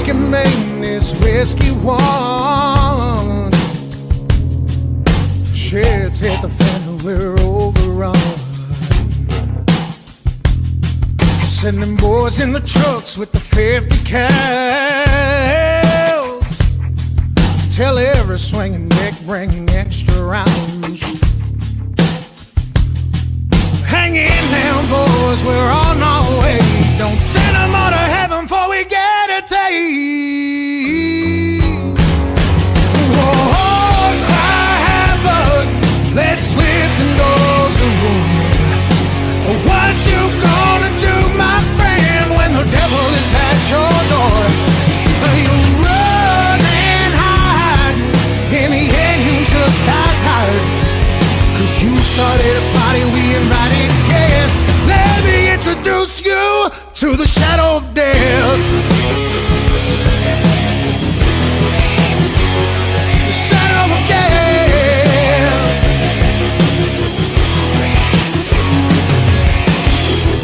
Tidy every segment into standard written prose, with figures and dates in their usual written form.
Whiskey main is whiskey one. Shit's hit the fan, we're overrun. Sending boys in the trucks with the 50 cals. Tell every swinging neck ring extra rounds. Hang in now, boys, we're on our way. Don't send them all to heaven before we get a taste. Whoa, cry havoc, let's slip the doors of room. What you gonna do, my friend, when the devil is at your door? You run and hide, in the end you just got tired. Cause you started a party, we invited guests. Let me introduce you to the shadow of death. The shadow of death.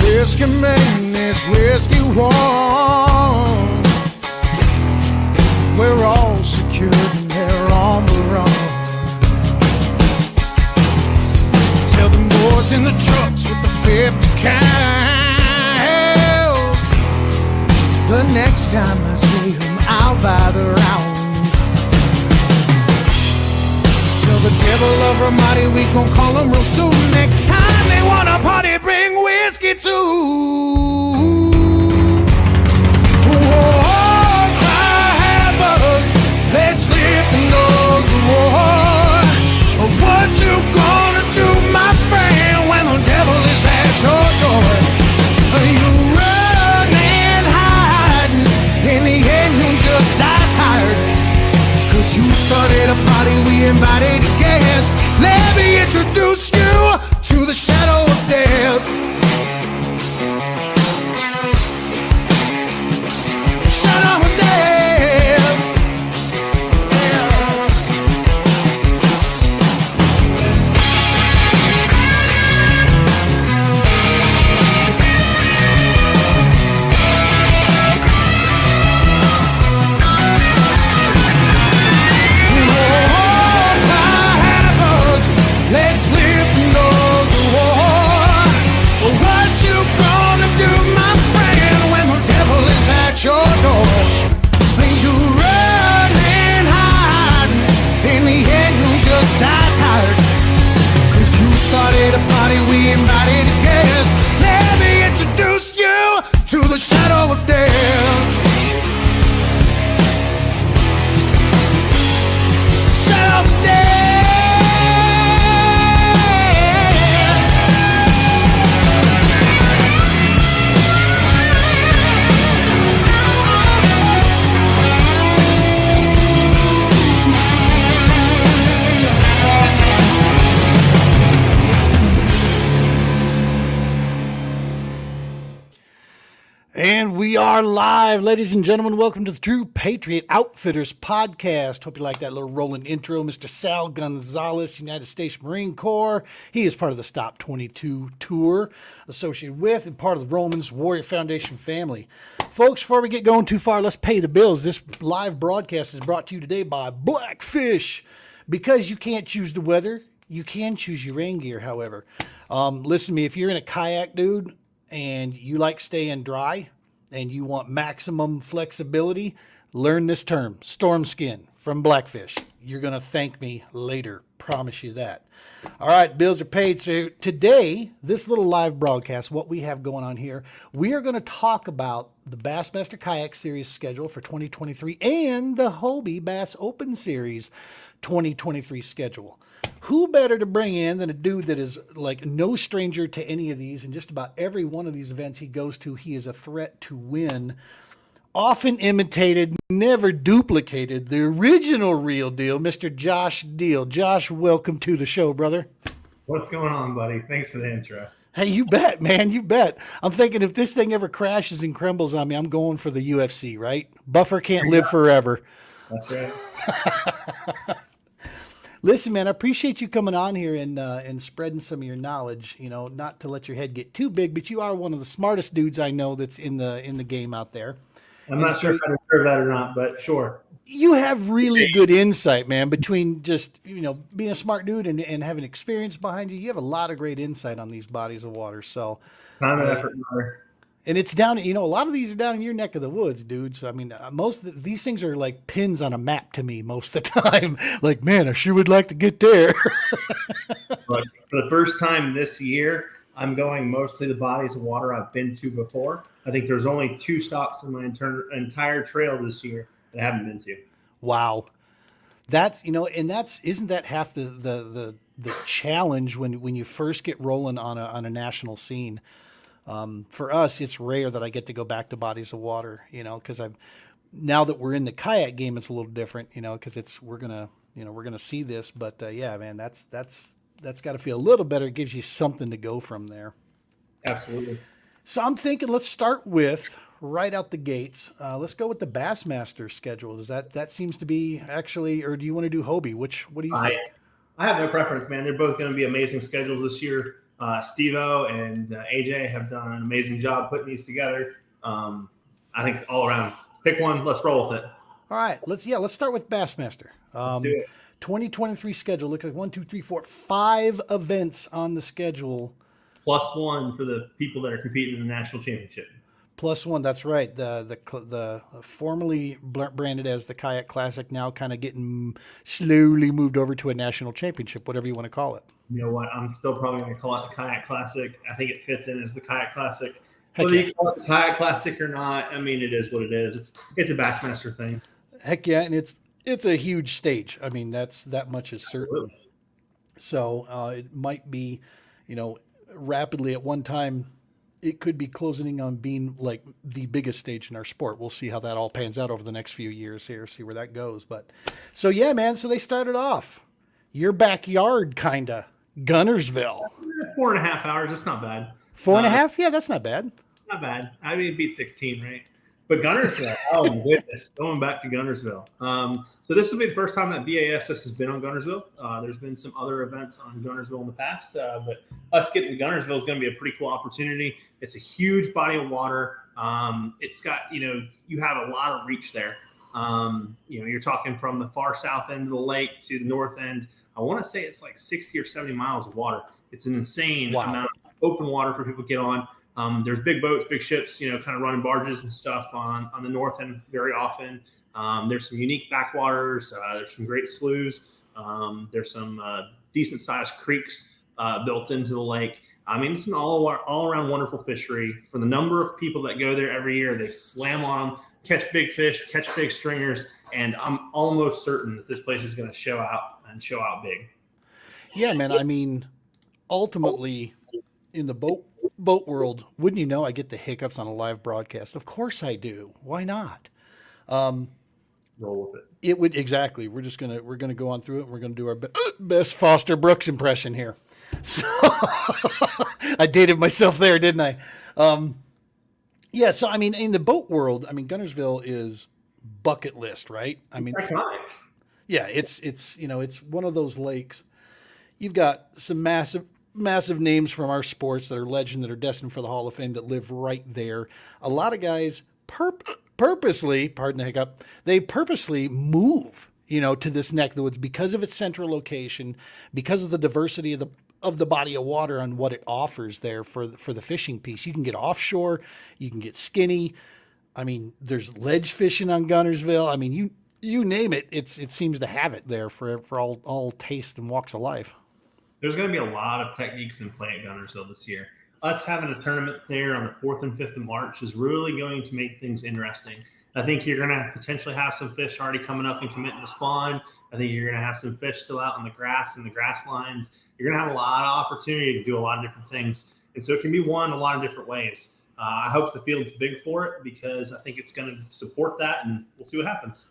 Whiskey man is whiskey one. We're all secured and they're on the run. Tell them boys in the trucks with the 50 cals. The next time I see them, I'll buy the rounds. Tell the devil of Ramadi we gon' call them real soon. Next time they wanna party, bring whiskey too. Whoa, cry havoc, let's slip the doors of war. What you gonna do, my friend, when the devil is at your door? You run and hide, in the end you just die tired. Cause you started a party, we invited guests. Let me introduce you to the shadow of death. Shadow of death. Let's slip the doors of war. What you gonna do, my friend, when the devil is at your door? You run and hide, in the end you just die tired. Cause you started a party, we invited guests. Let me introduce you to the shadow of death. Shadow of death. And we are live, ladies and gentlemen. Welcome to the True Patriot Outfitters podcast. Hope you like that little rolling intro. Mr. Sal Gonzalez, United States Marine Corps. He is part of the Stop 22 tour, associated with and part of the Romans Warrior Foundation family. Folks, before we get going too far, let's pay the bills. This live broadcast is brought to you today by Blackfish. Because you can't choose the weather, you can choose your rain gear, however. Listen to me, if you're in a kayak, dude, and you like staying dry and you want maximum flexibility, learn this term, storm skin from Blackfish. You're going to thank me later. Promise you that. All right, bills are paid. So today, this little live broadcast, what we have going on here, we are going to talk about the Bassmaster Kayak Series schedule for 2023 and the Hobie Bass Open Series 2023 schedule. Who better to bring in than a dude that is like no stranger to any of these, and just about every one of these events he goes to, he is a threat to win. Often imitated, never duplicated, the original real deal, Mr. Josh Diehl. Josh, welcome to the show, brother. What's going on, buddy? Thanks for the intro. Hey, you bet, man, you bet. I'm thinking if this thing ever crashes and crumbles on me, I'm going for the UFC, right? Buffer can't live forever. That's right. Listen, man, I appreciate you coming on here and spreading some of your knowledge. You know, not to let your head get too big, but you are one of the smartest dudes I know that's in the game out there. I'm not sure if I deserve that or not, but sure. You have really good insight, man, between just, being a smart dude and having experience behind you. You have a lot of great insight on these bodies of water. So, Time and effort matter. and it's down, a lot of these are down in your neck of the woods, dude. So, I mean, these things are like pins on a map to me most of the time. Like, man, I sure would like to get there. But for the first time this year, I'm going mostly the bodies of water I've been to before. I think there's only 2 stops in my entire trail this year that I haven't been to. Wow. That's, isn't that half the challenge when you first get rolling on a national scene? For us, it's rare that I get to go back to bodies of water, because now that we're in the kayak game, it's a little different, because we're going to see this, but yeah, man, that's got to feel a little better. It gives you something to go from there. Absolutely. So I'm thinking, let's start with right out the gates. Let's go with the Bassmaster schedule. That seems to be actually, or do you want to do Hobie? What do you think? I have no preference, man. They're both going to be amazing schedules this year. Steve-O and AJ have done an amazing job putting these together. I think all around, pick one. Let's roll with it. All right. Let's start with Bassmaster. Let's do it. 2023 schedule. Look like 1, 2, 3, 4, 5 events on the schedule. +1 for the people that are competing in the national championship. +1, that's right. The formerly branded as the Kayak Classic, now kind of getting slowly moved over to a national championship, whatever you want to call it. You know what? I'm still probably going to call it the Kayak Classic. I think it fits in as the Kayak Classic. Heck Whether yeah. you call it the Kayak Classic or not, I mean, it is what it is. It's a Bassmaster thing. Heck yeah, and it's a huge stage. I mean, that much is certain. Absolutely. So it might be, rapidly at one time, it could be closing in on being like the biggest stage in our sport. We'll see how that all pans out over the next few years here, see where that goes. But so yeah, man. So they started off your backyard, kinda Gunnersville. 4.5 hours. It's not bad. 4.5? Yeah, that's not bad. Not bad. I mean, it beat 16, right? But Gunnersville, oh my goodness, going back to Gunnersville. So this will be the first time that BASS has been on Gunnersville. There's been some other events on Gunnersville in the past, but us getting to Gunnersville is going to be a pretty cool opportunity. It's a huge body of water. It's got, you have a lot of reach there. You're talking from the far south end of the lake to the north end. I want to say it's like 60 or 70 miles of water. It's an insane amount of open water for people to get on. There's big boats, big ships, kind of running barges and stuff on the north end very often. There's some unique backwaters. There's some great sloughs. There's some decent sized creeks built into the lake. I mean, it's an all around wonderful fishery. For the number of people that go there every year, they slam on them, catch big fish, catch big stringers, and I'm almost certain that this place is going to show out big. Yeah, man. I mean, ultimately, in the boat world, wouldn't you know, I get the hiccups on a live broadcast. Of course I do. Why not? Roll with it. It would exactly. We're gonna go on through it. And we're gonna do our best Foster Brooks impression here. So I dated myself there, didn't I? Yeah. So I mean, in the boat world, I mean, Gunnersville is bucket list, right? I mean, It's iconic. yeah, it's one of those lakes. You've got some massive names from our sports that are legend, that are destined for the Hall of Fame, that live right there. A lot of guys purposely, pardon the hiccup, they purposely move, to this neck of the woods because of its central location, because of the diversity of the body of water and what it offers there for the fishing piece. You can get offshore, you can get skinny. I mean, there's ledge fishing on Gunnersville. I mean, you name it, it seems to have it there for all tastes and walks of life. There's going to be a lot of techniques in play at Gunnersville this year. Us having a tournament there on the 4th and 5th of March is really going to make things interesting. I think you're going to potentially have some fish already coming up and committing to spawn. I think you're going to have some fish still out in the grass and the grass lines. You're going to have a lot of opportunity to do a lot of different things. And so it can be won a lot of different ways. I hope the field's big for it, because I think it's going to support that, and we'll see what happens.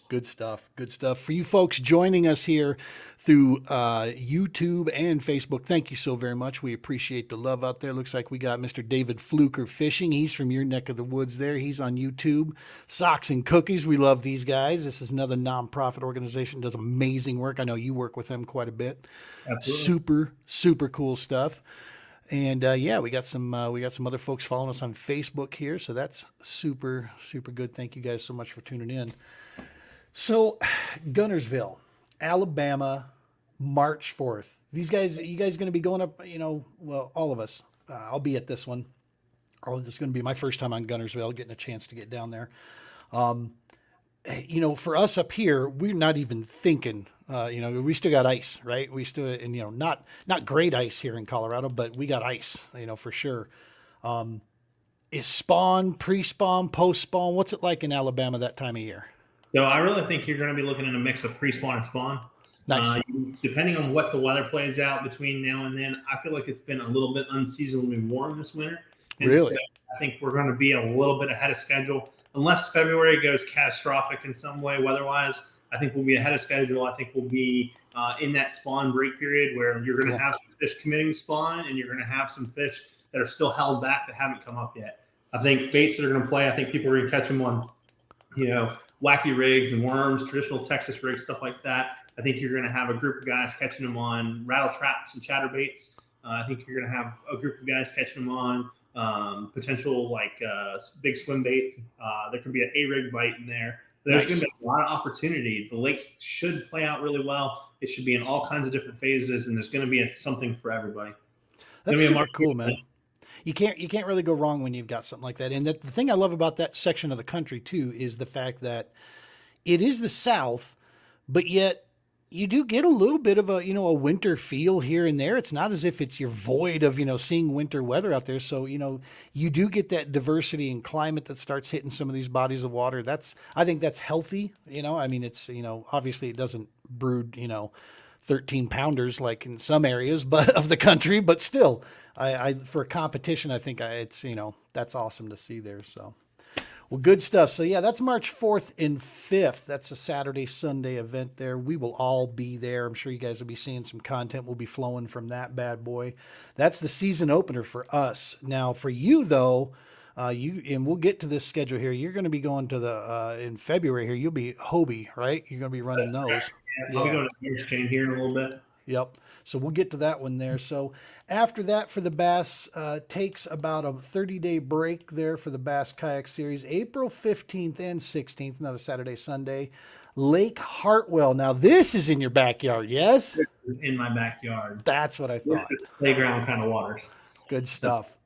Good stuff. Good stuff. For you folks joining us here through YouTube and Facebook, thank you so very much. We appreciate the love out there. Looks like we got Mr. David Fluker Fishing. He's from your neck of the woods there. He's on YouTube. Socks and Cookies. We love these guys. This is another nonprofit organization. Does amazing work. I know you work with them quite a bit. Absolutely. Super, super cool stuff. And yeah, we got some other folks following us on Facebook here, so that's super good. Thank you guys so much for tuning in. So, Gunnersville, Alabama, March 4th. You guys going to be going up? Well, all of us. I'll be at this one. Oh, this is going to be my first time on Gunnersville, getting a chance to get down there. For us up here, we're not even thinking. We still got ice, right? We still, and not great ice here in Colorado, but we got ice, for sure. Is spawn, pre-spawn, post-spawn? What's it like in Alabama that time of year? So I really think you're going to be looking at a mix of pre-spawn and spawn. Nice. Depending on what the weather plays out between now and then, I feel like it's been a little bit unseasonably warm this winter. And really? So I think we're going to be a little bit ahead of schedule. Unless February goes catastrophic in some way weather-wise, I think we'll be ahead of schedule. I think we'll be in that spawn break period where you're going to have some fish committing spawn and you're going to have some fish that are still held back that haven't come up yet. I think baits that are going to play, I think people are going to catch them on, wacky rigs and worms, traditional Texas rigs, stuff like that. I think you're going to have a group of guys catching them on rattle traps and chatterbaits. I think you're going to have a group of guys catching them on potential big swim baits. There could be an A-rig bite in there. There's going to be a lot of opportunity. The lakes should play out really well. It should be in all kinds of different phases, and there's going to be something for everybody. That's super cool, man. You can't really go wrong when you've got something like that. And the thing I love about that section of the country too is the fact that it is the South, but yet you do get a little bit of a winter feel here and there. It's not as if you're void of, seeing winter weather out there. So, you do get that diversity in climate that starts hitting some of these bodies of water. I think that's healthy. It's, obviously it doesn't brood, 13 pounders like in some areas, but of the country, but still I for a competition, I think it's, that's awesome to see there. So. Well, good stuff. So, yeah, that's March 4th and 5th. That's a Saturday, Sunday event there. We will all be there. I'm sure you guys will be seeing some content will be flowing from that bad boy. That's the season opener for us. Now, for you, though, and we'll get to this schedule here. You're going to be going to in February here. You'll be Hobie, right? You're going to be running those. Yeah, I'll be going to the exchange here in a little bit. Yep. So we'll get to that one there. So after that for the Bass, takes about a 30-day break there for the Bass Kayak Series, April 15th and 16th, another Saturday, Sunday, Lake Hartwell. Now this is in your backyard, yes? In my backyard. That's what I thought. This is playground kind of waters. Good stuff.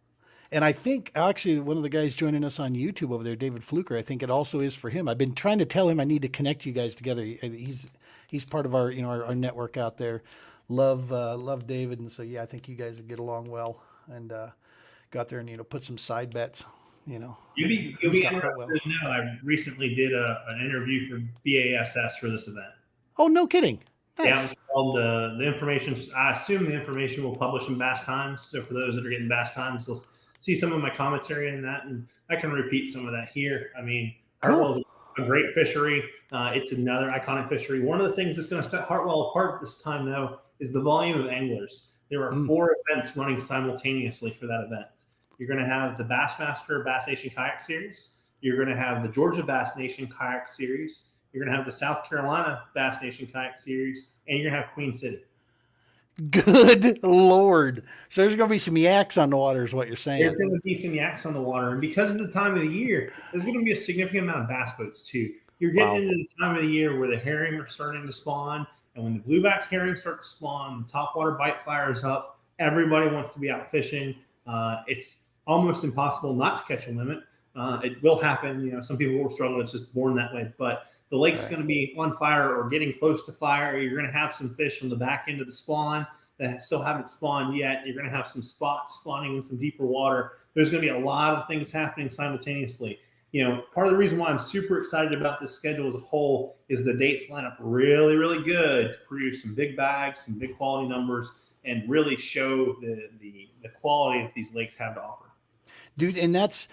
And I think actually one of the guys joining us on YouTube over there, David Fluker, I think it also is for him. I've been trying to tell him I need to connect you guys together. He's part of our our network out there. Love David, and so yeah, I think you guys would get along well, and go out there and put some side bets. You'll be interested to know. I recently did an interview for BASS for this event. Oh, no kidding! Nice. Yeah, it was called the information. I assume the information will publish in Bass Times. So for those that are getting Bass Times, they'll see some of my commentary in that, and I can repeat some of that here. I mean, Hartwell is a great fishery. It's another iconic fishery. One of the things that's going to set Hartwell apart this time, though, is the volume of anglers. There are 4 events running simultaneously for that event. You're going to have the Bassmaster Bass Nation Kayak Series. You're going to have the Georgia Bass Nation Kayak Series. You're going to have the South Carolina Bass Nation Kayak Series. And you're going to have Queen City. Good Lord. So there's going to be some yaks on the water is what you're saying. There's going to be some yaks on the water. And because of the time of the year, there's going to be a significant amount of bass boats too. You're getting into the time of the year where the herring are starting to spawn. And when the blueback herring start to spawn, the topwater bite fires up. Everybody wants to be out fishing. It's almost impossible not to catch a limit. It will happen. Some people will struggle. It's just born that way. But the lake's going to be on fire or getting close to fire. You're going to have some fish on the back end of the spawn that still haven't spawned yet. You're going to have some spots spawning in some deeper water. There's going to be a lot of things happening simultaneously. Part of the reason why I'm super excited about this schedule as a whole is the dates line up really, really good to produce some big bags, some big quality numbers, and really show the quality that these lakes have to offer. Dude, and that's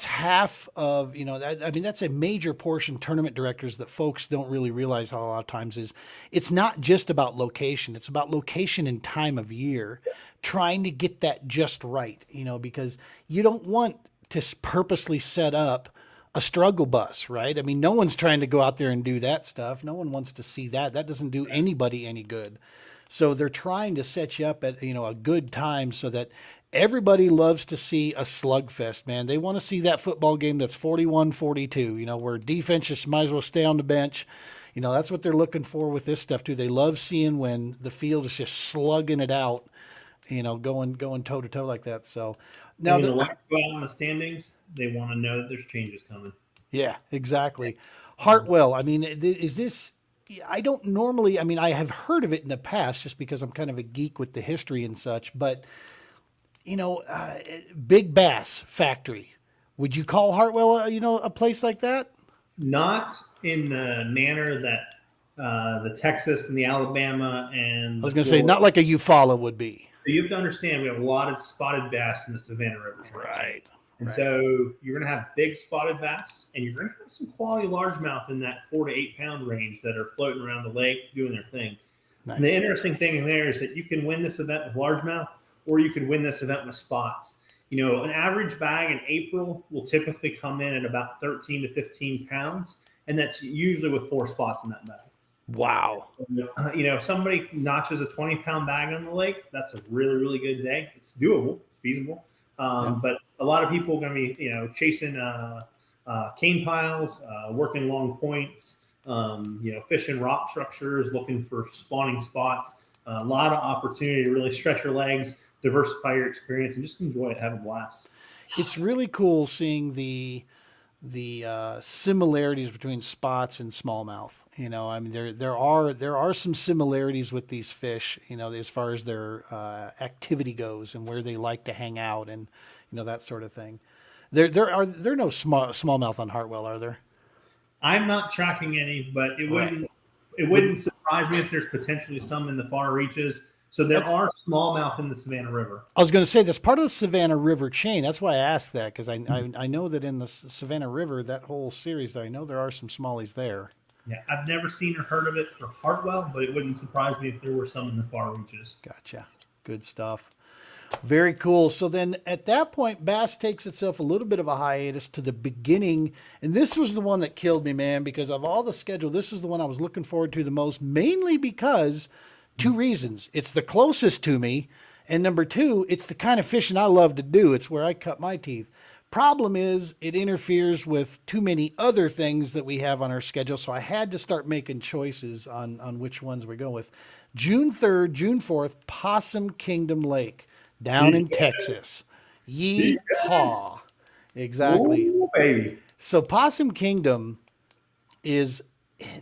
half of, that's a major portion tournament directors that folks don't really realize how a lot of times is it's not just about location. It's about location and time of year, trying to get that just right, because you don't want to purposely set up a struggle bus, right? I mean, no one's trying to go out there and do that stuff. No one wants to see that. That doesn't do anybody any good. So they're trying to set you up at, a good time so that everybody loves to see a slugfest, man. They want to see that football game that's 41-42, where defense just might as well stay on the bench. That's what they're looking for with this stuff too. They love seeing when the field is just slugging it out, going toe to toe like that. So now when the lights go out in the standings, they want to know that there's changes coming. Yeah, exactly. Hartwell, I mean, is this, I don't normally, I mean, I have heard of it in the past just because I'm kind of a geek with the history and such, but, Big Bass Factory. Would you call Hartwell, a place like that? Not in the manner that the Texas and the Alabama and I was going to say, not like a Eufaula would be. So you have to understand, we have a lot of spotted bass in the Savannah River. Right. And so you're going to have big spotted bass, and you're going to have some quality largemouth in that 4 to 8 pound range that are floating around the lake doing their thing. Nice. And the interesting thing in there is that you can win this event with largemouth, or you could win this event with spots. An average bag in April will typically come in at about 13 to 15 pounds, and that's usually with 4 spots in that bag. Wow. If somebody notches a 20-pound bag on the lake, that's a really, really good day. It's doable, it's feasible. But a lot of people are going to be, chasing cane piles, working long points, fishing rock structures, looking for spawning spots. A lot of opportunity to really stretch your legs, diversify your experience, and just enjoy it, have a blast. It's really cool seeing the similarities between spots and smallmouth. I mean, there are some similarities with these fish, as far as their activity goes and where they like to hang out and, that sort of thing. There are no smallmouth on Hartwell, are there? I'm not tracking any, but it wouldn't surprise me if there's potentially some in the far reaches. So there are smallmouth in the Savannah River. I was going to say that's part of the Savannah River chain. That's why I asked that, because I know that in the Savannah River, that whole series, I know there are some smallies there. Yeah, I've never seen or heard of it for Hartwell, but it wouldn't surprise me if there were some in the far reaches. Gotcha. Good stuff. Very cool. So then at that point, bass takes itself a little bit of a hiatus to the beginning. And this was the one that killed me, man, because of all the schedule, this is the one I was looking forward to the most, mainly because 2 reasons. It's the closest to me. And number 2, it's the kind of fishing I love to do. It's where I cut my teeth. Problem is, it interferes with too many other things that we have on our schedule, so I had to start making choices on which ones we go with. June 3rd, June 4th, Possum Kingdom Lake, down in Texas. Yeehaw. Exactly. Ooh, baby. So Possum Kingdom is,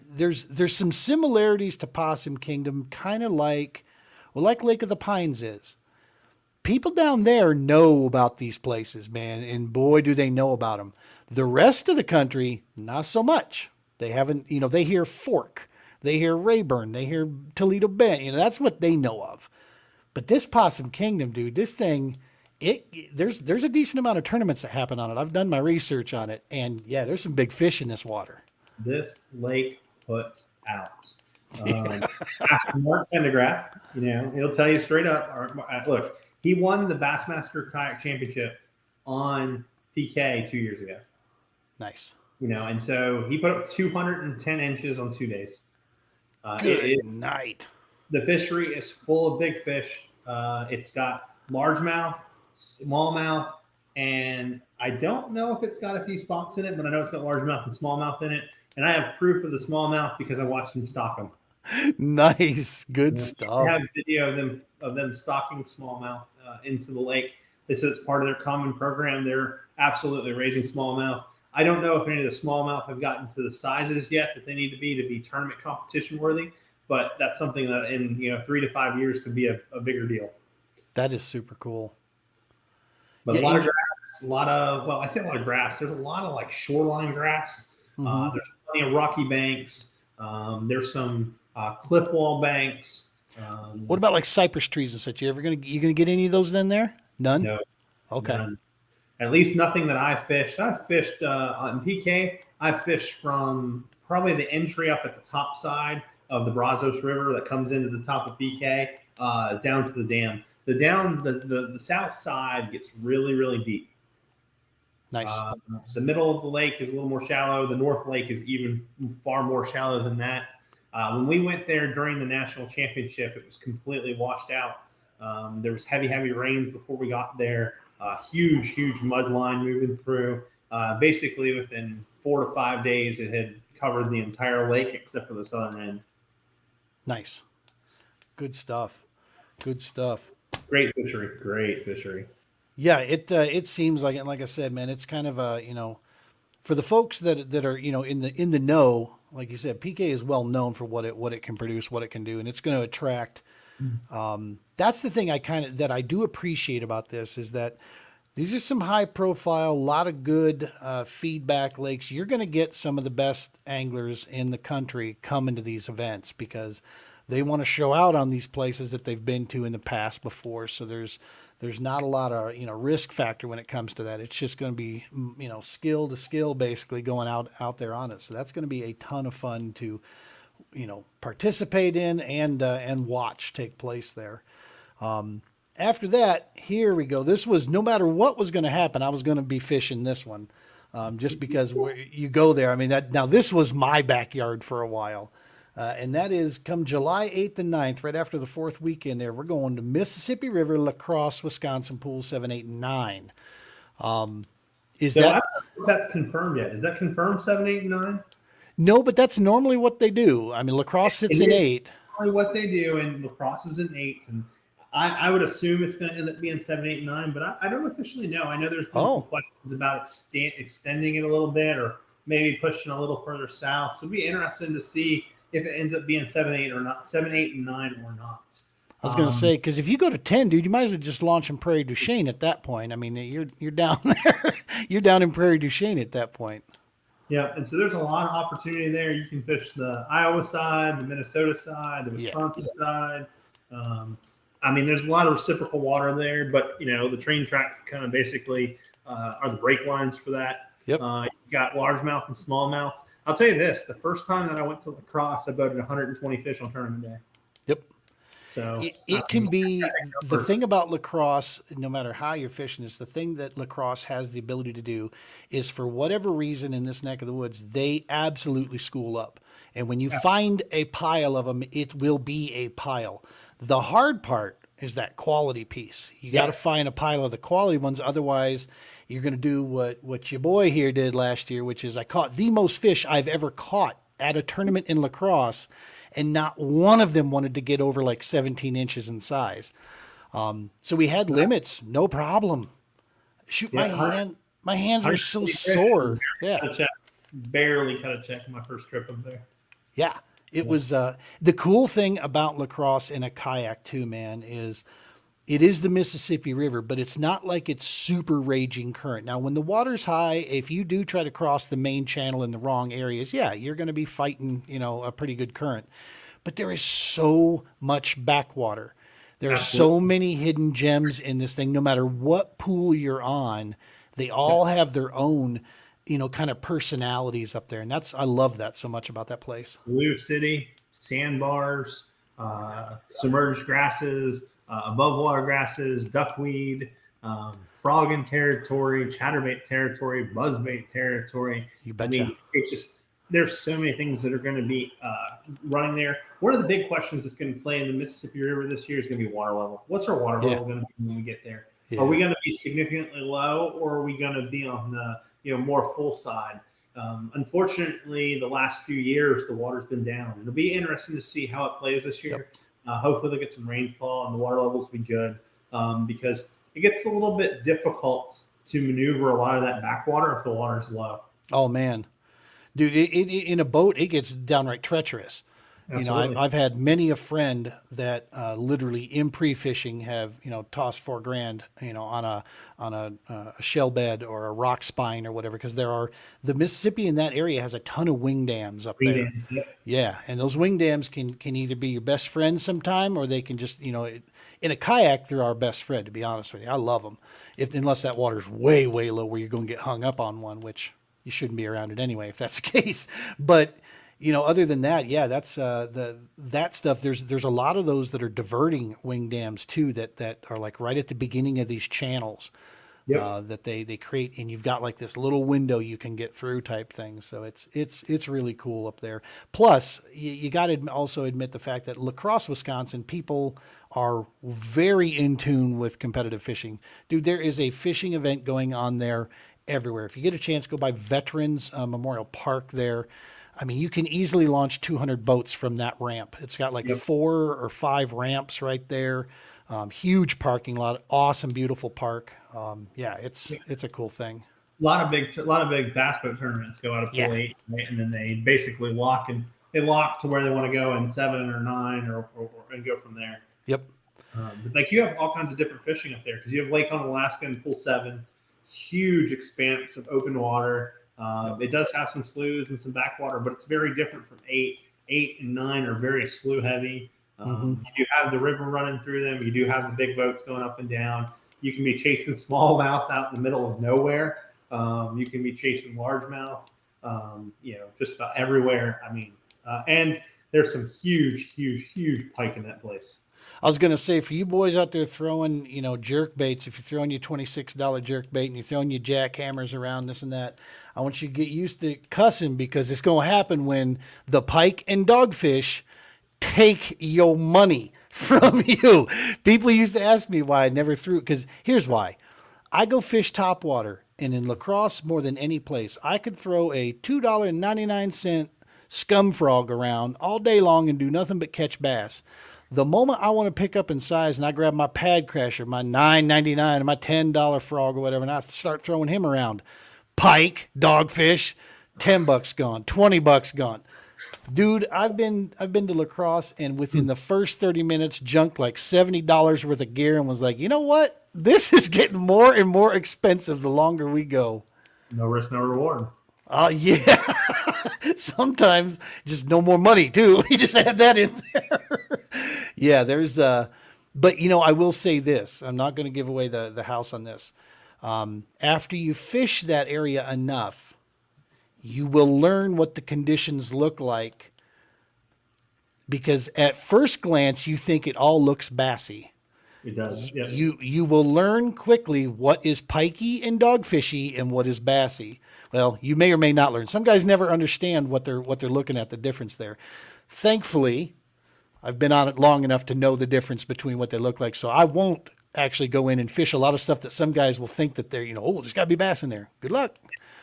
there's some similarities to Possum Kingdom, kind of like Lake of the Pines is. People down there know about these places, man, and boy, do they know about them. The rest of the country, not so much. They haven't, they hear Fork, they hear Rayburn, they hear Toledo Bend, that's what they know of. But this Possum Kingdom, dude, this thing, there's a decent amount of tournaments that happen on it. I've done my research on it, and yeah, there's some big fish in this water. This lake puts out. Ask Mark Pendergraft, he'll tell you straight up. Look. He won the Bassmaster Kayak Championship on PK 2 years ago. Nice. And so he put up 210 inches on 2 days. Good night. The fishery is full of big fish. It's got largemouth, smallmouth, and I don't know if it's got a few spots in it, but I know it's got largemouth and smallmouth in it. And I have proof of the smallmouth because I watched him stock them. Nice. Good stuff. I have video of them stocking smallmouth into the lake. They said it's part of their common program. They're absolutely raising smallmouth. I don't know if any of the smallmouth have gotten to the sizes yet that they need to be tournament competition worthy, but that's something that in 3 to 5 years could be a bigger deal. That is super cool. But a lot of grass, I say a lot of grass. There's a lot of like shoreline grass. There's plenty of rocky banks. There's some cliff wall banks. What about like cypress trees and such? You gonna get any of those in there? None. No. Okay. None. At least nothing that I fished. I've fished on PK. I've fished from probably the entry up at the top side of the Brazos River that comes into the top of PK down to the dam. The south side gets really, really deep. Nice. The middle of the lake is a little more shallow. The north lake is even far more shallow than that. When we went there during the national championship, it was completely washed out. There was heavy rains before we got there. Huge mud line moving through. Basically, within 4 to 5 days, it had covered the entire lake except for the southern end. Nice. Good stuff. Good stuff. Great fishery. Yeah, it seems like it. Like I said, man, it's kind of a, for the folks that are, in the know, like you said, PK is well known for what it can produce, what it can do, and it's going to attract. That's the thing that I do appreciate about this is that these are some high profile, a lot of good feedback lakes. You're going to get some of the best anglers in the country coming to these events because they want to show out on these places that they've been to in the past before. So there's not a lot of, risk factor when it comes to that. It's just going to be, skill to skill basically going out there on it. So that's going to be a ton of fun to, participate in and watch take place there. After that, here we go. This was, no matter what was going to happen, I was going to be fishing this one, just because you go there. I mean, now this was my backyard for a while. And that is come July 8th and 9th, right after the 4th weekend there, we're going to Mississippi River, La Crosse, Wisconsin, pools 7, 8, and 9. That's confirmed yet? Is that confirmed 7, 8, and 9? No, but that's normally what they do. I mean, La Crosse sits in 8. Normally what they do, and La Crosse is in 8. And I would assume it's going to end up being 7, 8, and 9, but I don't officially know. I know there's been some questions about extending it a little bit or maybe pushing a little further south. So it'd be interesting to see if it ends up being 7, 8 or not, 7, 8, and 9 or not. I was going to say, because if you go to 10, dude, you might as well just launch in Prairie du Chien at that point. I mean, you're down there. You're down in Prairie du Chien at that point. Yeah, and so there's a lot of opportunity there. You can fish the Iowa side, the Minnesota side, the Wisconsin side. I mean, there's a lot of reciprocal water there, but, the train tracks kind of basically are the break lines for that. Yep. You've got largemouth and smallmouth. I'll tell you this, the first time that I went to La Crosse, I boated 120 fish on tournament day. Yep. So it can be the thing about La Crosse, no matter how you're fishing, is the thing that La Crosse has the ability to do is for whatever reason in this neck of the woods, they absolutely school up. And when you find a pile of them, it will be a pile. The hard part is that quality piece. You got to find a pile of the quality ones. Otherwise, you're going to do what your boy here did last year, which is I caught the most fish I've ever caught at a tournament in La Crosse, and not one of them wanted to get over like 17 inches in size. So we had limits, no problem. Shoot, my hands are so sore. Yeah, barely cut a check my first trip up there. Yeah, it was the cool thing about La Crosse in a kayak too, man, is it is the Mississippi River, but it's not like it's super raging current. Now, when the water's high, if you do try to cross the main channel in the wrong areas, you're going to be fighting, a pretty good current. But there is so much backwater. There are so many hidden gems in this thing. No matter what pool you're on, they all have their own, kind of personalities up there. And I love that so much about that place. Blue City, sandbars, submerged grasses, above water grasses, duckweed, frogging territory, chatterbait territory, buzzbait territory. You betcha. I mean, there's so many things that are going to be running there. One of the big questions that's going to play in the Mississippi River this year is going to be water level. What's our water level going to be when we get there? Yeah. Are we going to be significantly low, or are we going to be on the more full side? Unfortunately, the last few years the water's been down. It'll be interesting to see how it plays this year. Yep. Hopefully they'll get some rainfall and the water levels will be good, because it gets a little bit difficult to maneuver a lot of that backwater if the water's low. Oh man, dude, in a boat it gets downright treacherous. Absolutely. I've had many a friend that literally in pre-fishing have tossed $4,000 on a shell bed or a rock spine or whatever, because the Mississippi in that area has a ton of wing dams up there. Yeah, and those wing dams can either be your best friend sometime, or they can just in a kayak they're our best friend. To be honest with you, I love them. Unless that water's way low where you're going to get hung up on one, which you shouldn't be around it anyway if that's the case. But other than that, that's that stuff. There's a lot of those that are diverting wing dams too, that are like right at the beginning of these channels. Yep. that they create, and you've got like this little window you can get through type thing. So it's really cool up there. Plus, you got to also admit the fact that La Crosse, Wisconsin, people are very in tune with competitive fishing. Dude, there is a fishing event going on there everywhere. If you get a chance, go by Veterans Memorial Park there. I mean, you can easily launch 200 boats from that ramp. It's got like Yep. 4 or 5 ramps right there. Huge parking lot, awesome, beautiful park. Yeah, it's a cool thing. A lot of big bass boat tournaments go out of Yeah. pool 8, right? And then they basically lock to where they want to go in 7 or 9 or and go from there. Yep. But like you have all kinds of different fishing up there because you have Lake on Alaska and Pool 7, huge expanse of open water. It does have some sloughs and some backwater, but it's very different from 8. 8 and 9 are very slough heavy. You do have the river running through them. You do have the big boats going up and down. You can be chasing smallmouth out in the middle of nowhere. You can be chasing largemouth, just about everywhere. I mean, and there's some huge pike in that place. I was gonna say, for you boys out there throwing, jerk baits, if you're throwing your $26 jerk bait and you're throwing your jackhammers around this and that, I want you to get used to cussing, because it's gonna happen when the pike and dogfish take your money from you. People used to ask me why I never threw, because here's why. I go fish topwater, and in La Crosse more than any place, I could throw a $2.99 scum frog around all day long and do nothing but catch bass. The moment I want to pick up in size and I grab my pad crasher, my $9.99 or my $10 frog or whatever, and I start throwing him around, pike, dogfish, $10 gone, $20 gone. Dude, I've been to La Crosse, and within the first 30 minutes junked like $70 worth of gear and was like, you know what? This is getting more and more expensive the longer we go. No risk, no reward. Yeah. Sometimes just no more money too. You just add that in there. Yeah, there's but I will say this. I'm not going to give away the house on this. After you fish that area enough, you will learn what the conditions look like, because at first glance you think it all looks bassy. It does. Yeah. You will learn quickly what is pikey and dogfishy and what is bassy. Well, you may or may not learn. Some guys never understand what they're looking at, the difference there. Thankfully, I've been on it long enough to know the difference between what they look like, so I won't actually go in and fish a lot of stuff that some guys will think that they're, there's got to be bass in there. Good luck.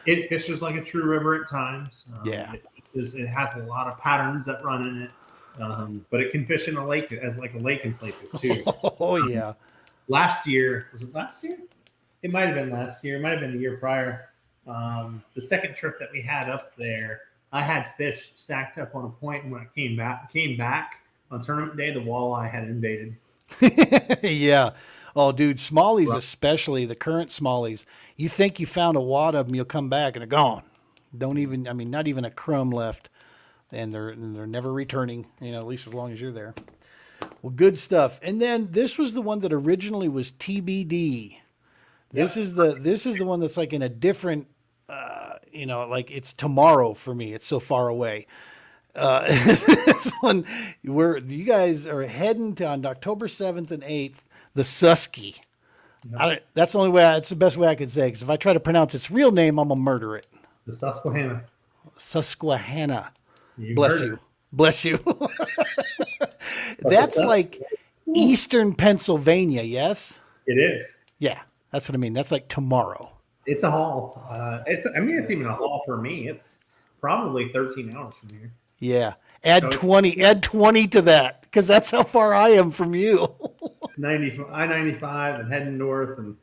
It fishes like a true river at times. Yeah. It has a lot of patterns that run in it, but it can fish in a lake, as like a lake in places too. Oh, yeah. Last year, was it last year? It might have been last year. It might have been the year prior. The second trip that we had up there, I had fish stacked up on a point, and when I came back on tournament day, the walleye had invaded. Yeah. Oh, dude, smallies, especially the current smallies. You think you found a wad of them, you'll come back and they're gone. Not even a crumb left, and they're never returning. At least as long as you're there. Well, good stuff. And then this was the one that originally was TBD. This is the one that's like in a different, like it's tomorrow for me. It's so far away. This one, you guys are heading to on October 7th and 8th, the Susky. That's the only way. It's the best way I could say. Because if I try to pronounce its real name, I'm gonna murder it. The Susquehanna. Susquehanna. You Bless heard you. it. Bless you. That's like Eastern Pennsylvania. Yes. It is. Yeah, that's what I mean. That's like tomorrow. It's a haul. It's even a haul for me. It's probably 13 hours from here. Yeah. Add 20 to that, because that's how far I am from you. I-95 and heading north, and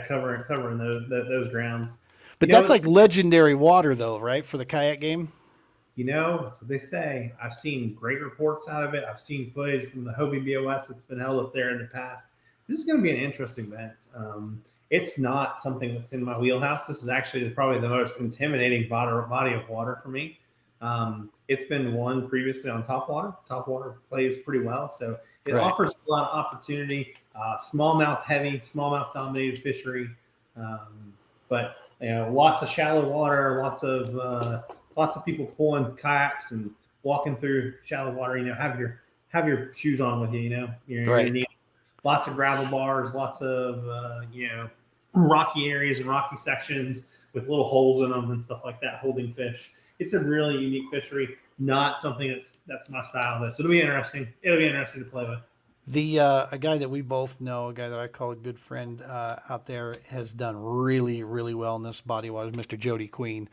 covering those grounds. But that's like legendary water though, right? For the kayak game. That's what they say. I've seen great reports out of it. I've seen footage from the Hobie BOS that's been held up there in the past. This is going to be an interesting event. It's not something that's in my wheelhouse. This is actually probably the most intimidating body of water for me. It's been won previously on Topwater. Topwater plays pretty well, so it offers a lot of opportunity. Smallmouth heavy, smallmouth dominated fishery, but lots of shallow water, lots of people pulling kayaks and walking through shallow water. Have your shoes on with you. You're gonna need lots of gravel bars, lots of rocky areas and rocky sections with little holes in them and stuff like that, holding fish. It's a really unique fishery, not something that's my style. So it'll be interesting. It'll be interesting to play with. A guy that we both know, a guy that I call a good friend out there, has done really, really well in this body of water, Mr. Jody Queen.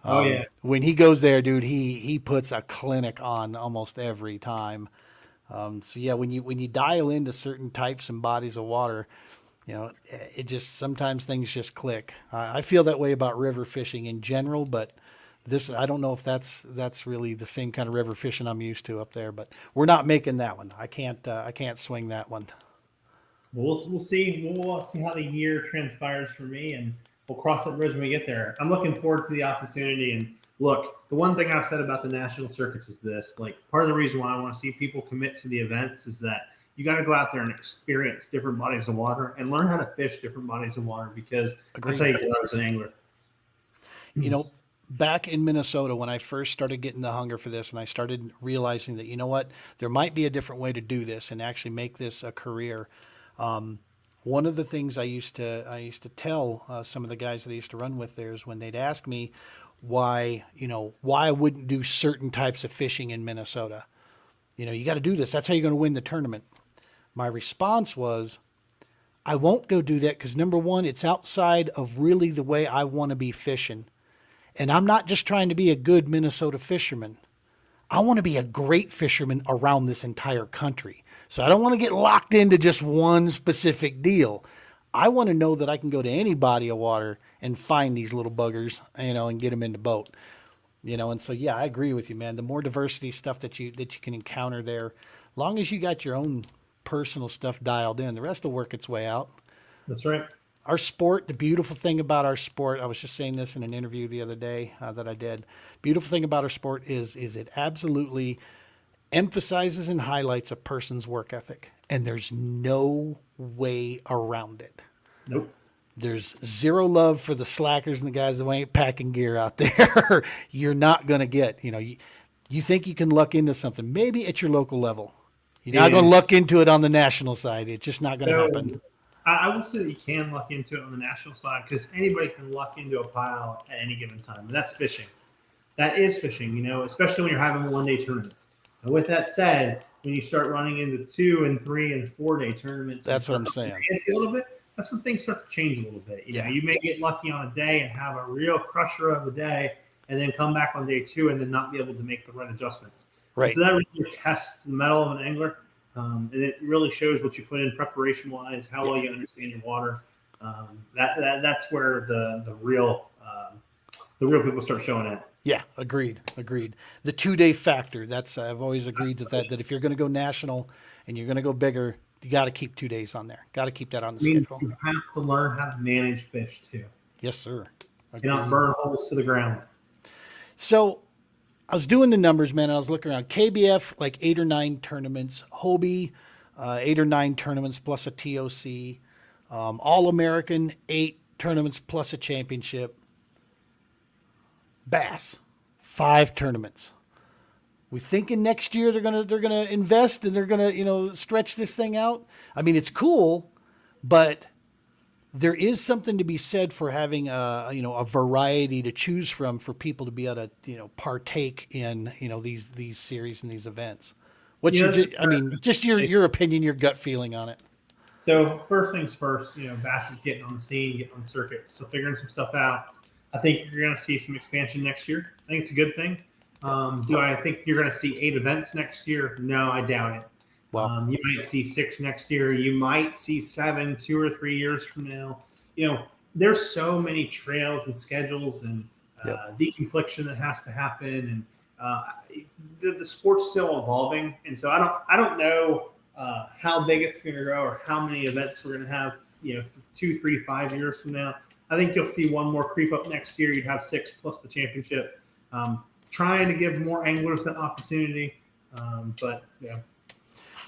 Oh yeah. When he goes there, dude, he puts a clinic on almost every time. So yeah, when you dial into certain types and bodies of water, you know, it just sometimes things just click. I feel that way about river fishing in general, but this, I don't know if that's really the same kind of river fishing I'm used to up there, but we're not making that one. I can't swing that one. We'll see. We'll see how the year transpires for me, and we'll cross that bridge when we get there. I'm looking forward to the opportunity. And look, the one thing I've said about the national circuits is this: like, part of the reason why I want to see people commit to the events is that you got to go out there and experience different bodies of water and learn how to fish different bodies of water, because that's how you grow as an angler. You know, back in Minnesota, when I first started getting the hunger for this, and I started realizing that, you know what, there might be a different way to do this and actually make this a career. One of the things I used to tell some of the guys that I used to run with there is when they'd ask me why I wouldn't do certain types of fishing in Minnesota. You know, you got to do this. That's how you're going to win the tournament. My response was, I won't go do that because, number one, it's outside of really the way I want to be fishing. And I'm not just trying to be a good Minnesota fisherman. I want to be a great fisherman around this entire country. So I don't want to get locked into just one specific deal. I want to know that I can go to any body of water and find these little buggers, you know, and get them in the boat. You know, and so, yeah, I agree with you, man. The more diversity stuff that you can encounter there, long as you got your own personal stuff dialed in, the rest will work its way out. That's right. Our sport, the beautiful thing about our sport, I was just saying this in an interview the other day that I did. Beautiful thing about our sport is it absolutely emphasizes and highlights a person's work ethic, and there's no way around it. Nope. There's zero love for the slackers and the guys that ain't packing gear out there. You're not going to get, you know, you think you can luck into something, maybe at your local level. You're not going to luck into it on the national side. It's just not going to happen. I would say that you can luck into it on the national side, because anybody can luck into a pile at any given time. And that's fishing. That is fishing, you know, especially when you're having one-day tournaments. And with that said, when you start running into 2 and 3 and 4 day tournaments, that's what I'm saying. A little bit. That's when things start to change a little bit. You know, you may get lucky on a day and have a real crusher of a day, and then come back on day 2 and then not be able to make the right adjustments. Right. So that really tests the mettle of an angler. And it really shows what you put in preparation-wise, how well you understand your water. That's where the real people start showing it. Yeah, agreed. The 2-day factor. That's I've always agreed with that if you're going to go national and you're going to go bigger, you got to keep 2 days on there. Got to keep that on the schedule. You have to learn how to manage fish too. Yes, sir. You not burn holes to the ground. So I was doing the numbers, man. And I was looking around. KBF, like 8 or 9 tournaments. Hobie, 8 or 9 tournaments plus a TOC. All-American, 8 tournaments plus a championship. Bass, 5 tournaments. We thinking next year they're gonna invest and they're gonna stretch this thing out. I mean, it's cool, but there is something to be said for having a variety to choose from for people to be able to partake in these series and these events. What's just your opinion, your gut feeling on it? So first things first, Bass is getting on the scene, getting on the circuit, so figuring some stuff out. I think you're going to see some expansion next year. I think it's a good thing. Do I think you're going to see 8 events next year? No, I doubt it. Wow. You might see 6 next year. You might see 7, 2 or 3 years from now. There's so many trails and schedules and deconfliction that has to happen, and the sport's still evolving. And so I don't know how big it's going to grow or how many events we're going to have. 2, 3, 5 years from now. I think you'll see one more creep up next year. You'd have 6 plus the championship. Trying to give more anglers that opportunity. But yeah.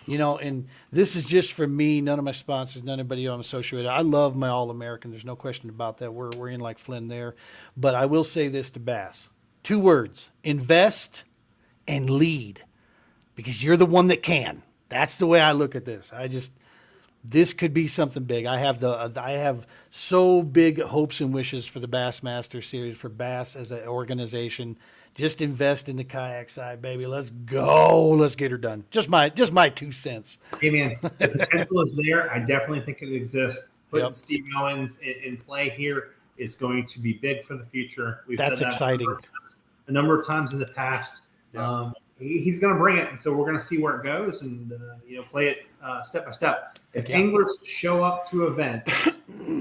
And this is just for me, none of my sponsors, none of anybody I'm associated with. I love my All-American. There's no question about that. We're in like Flynn there. But I will say this to Bass. 2 words: invest and lead. Because you're the one that can. That's the way I look at this. this could be something big. I have so big hopes and wishes for the Bassmaster series, for Bass as an organization. Just invest in the kayak side, baby. Let's go. Let's get her done. Just my 2 cents. Hey man, the potential is there. I definitely think it exists. Putting Yep. Steve Owens in play here is going to be big for the future. We've That's said that exciting. a number of times in the past. Yeah. He's going to bring it, and so we're going to see where it goes, and play it step by step. If Yeah. anglers show up to events,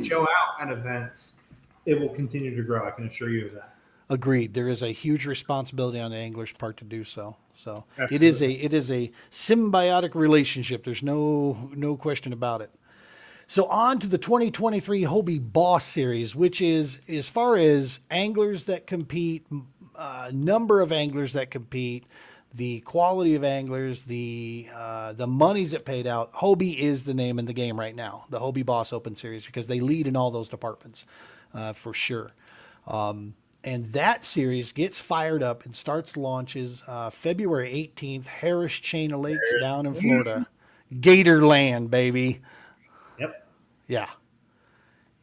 show out at events, it will continue to grow. I can assure you of that. Agreed. There is a huge responsibility on the angler's part to do so. So Absolutely. it is a symbiotic relationship. There's no question about it. So on to the 2023 Hobie Boss Series, which is, as far as anglers that compete, number of anglers that compete, the quality of anglers, the monies that paid out. Hobie is the name in the game right now, the Hobie Boss Open Series, because they lead in all those departments, for sure. And that series gets fired up and launches February 18th, Harris Chain of Lakes down in Florida. Gatorland, baby. Yep. Yeah.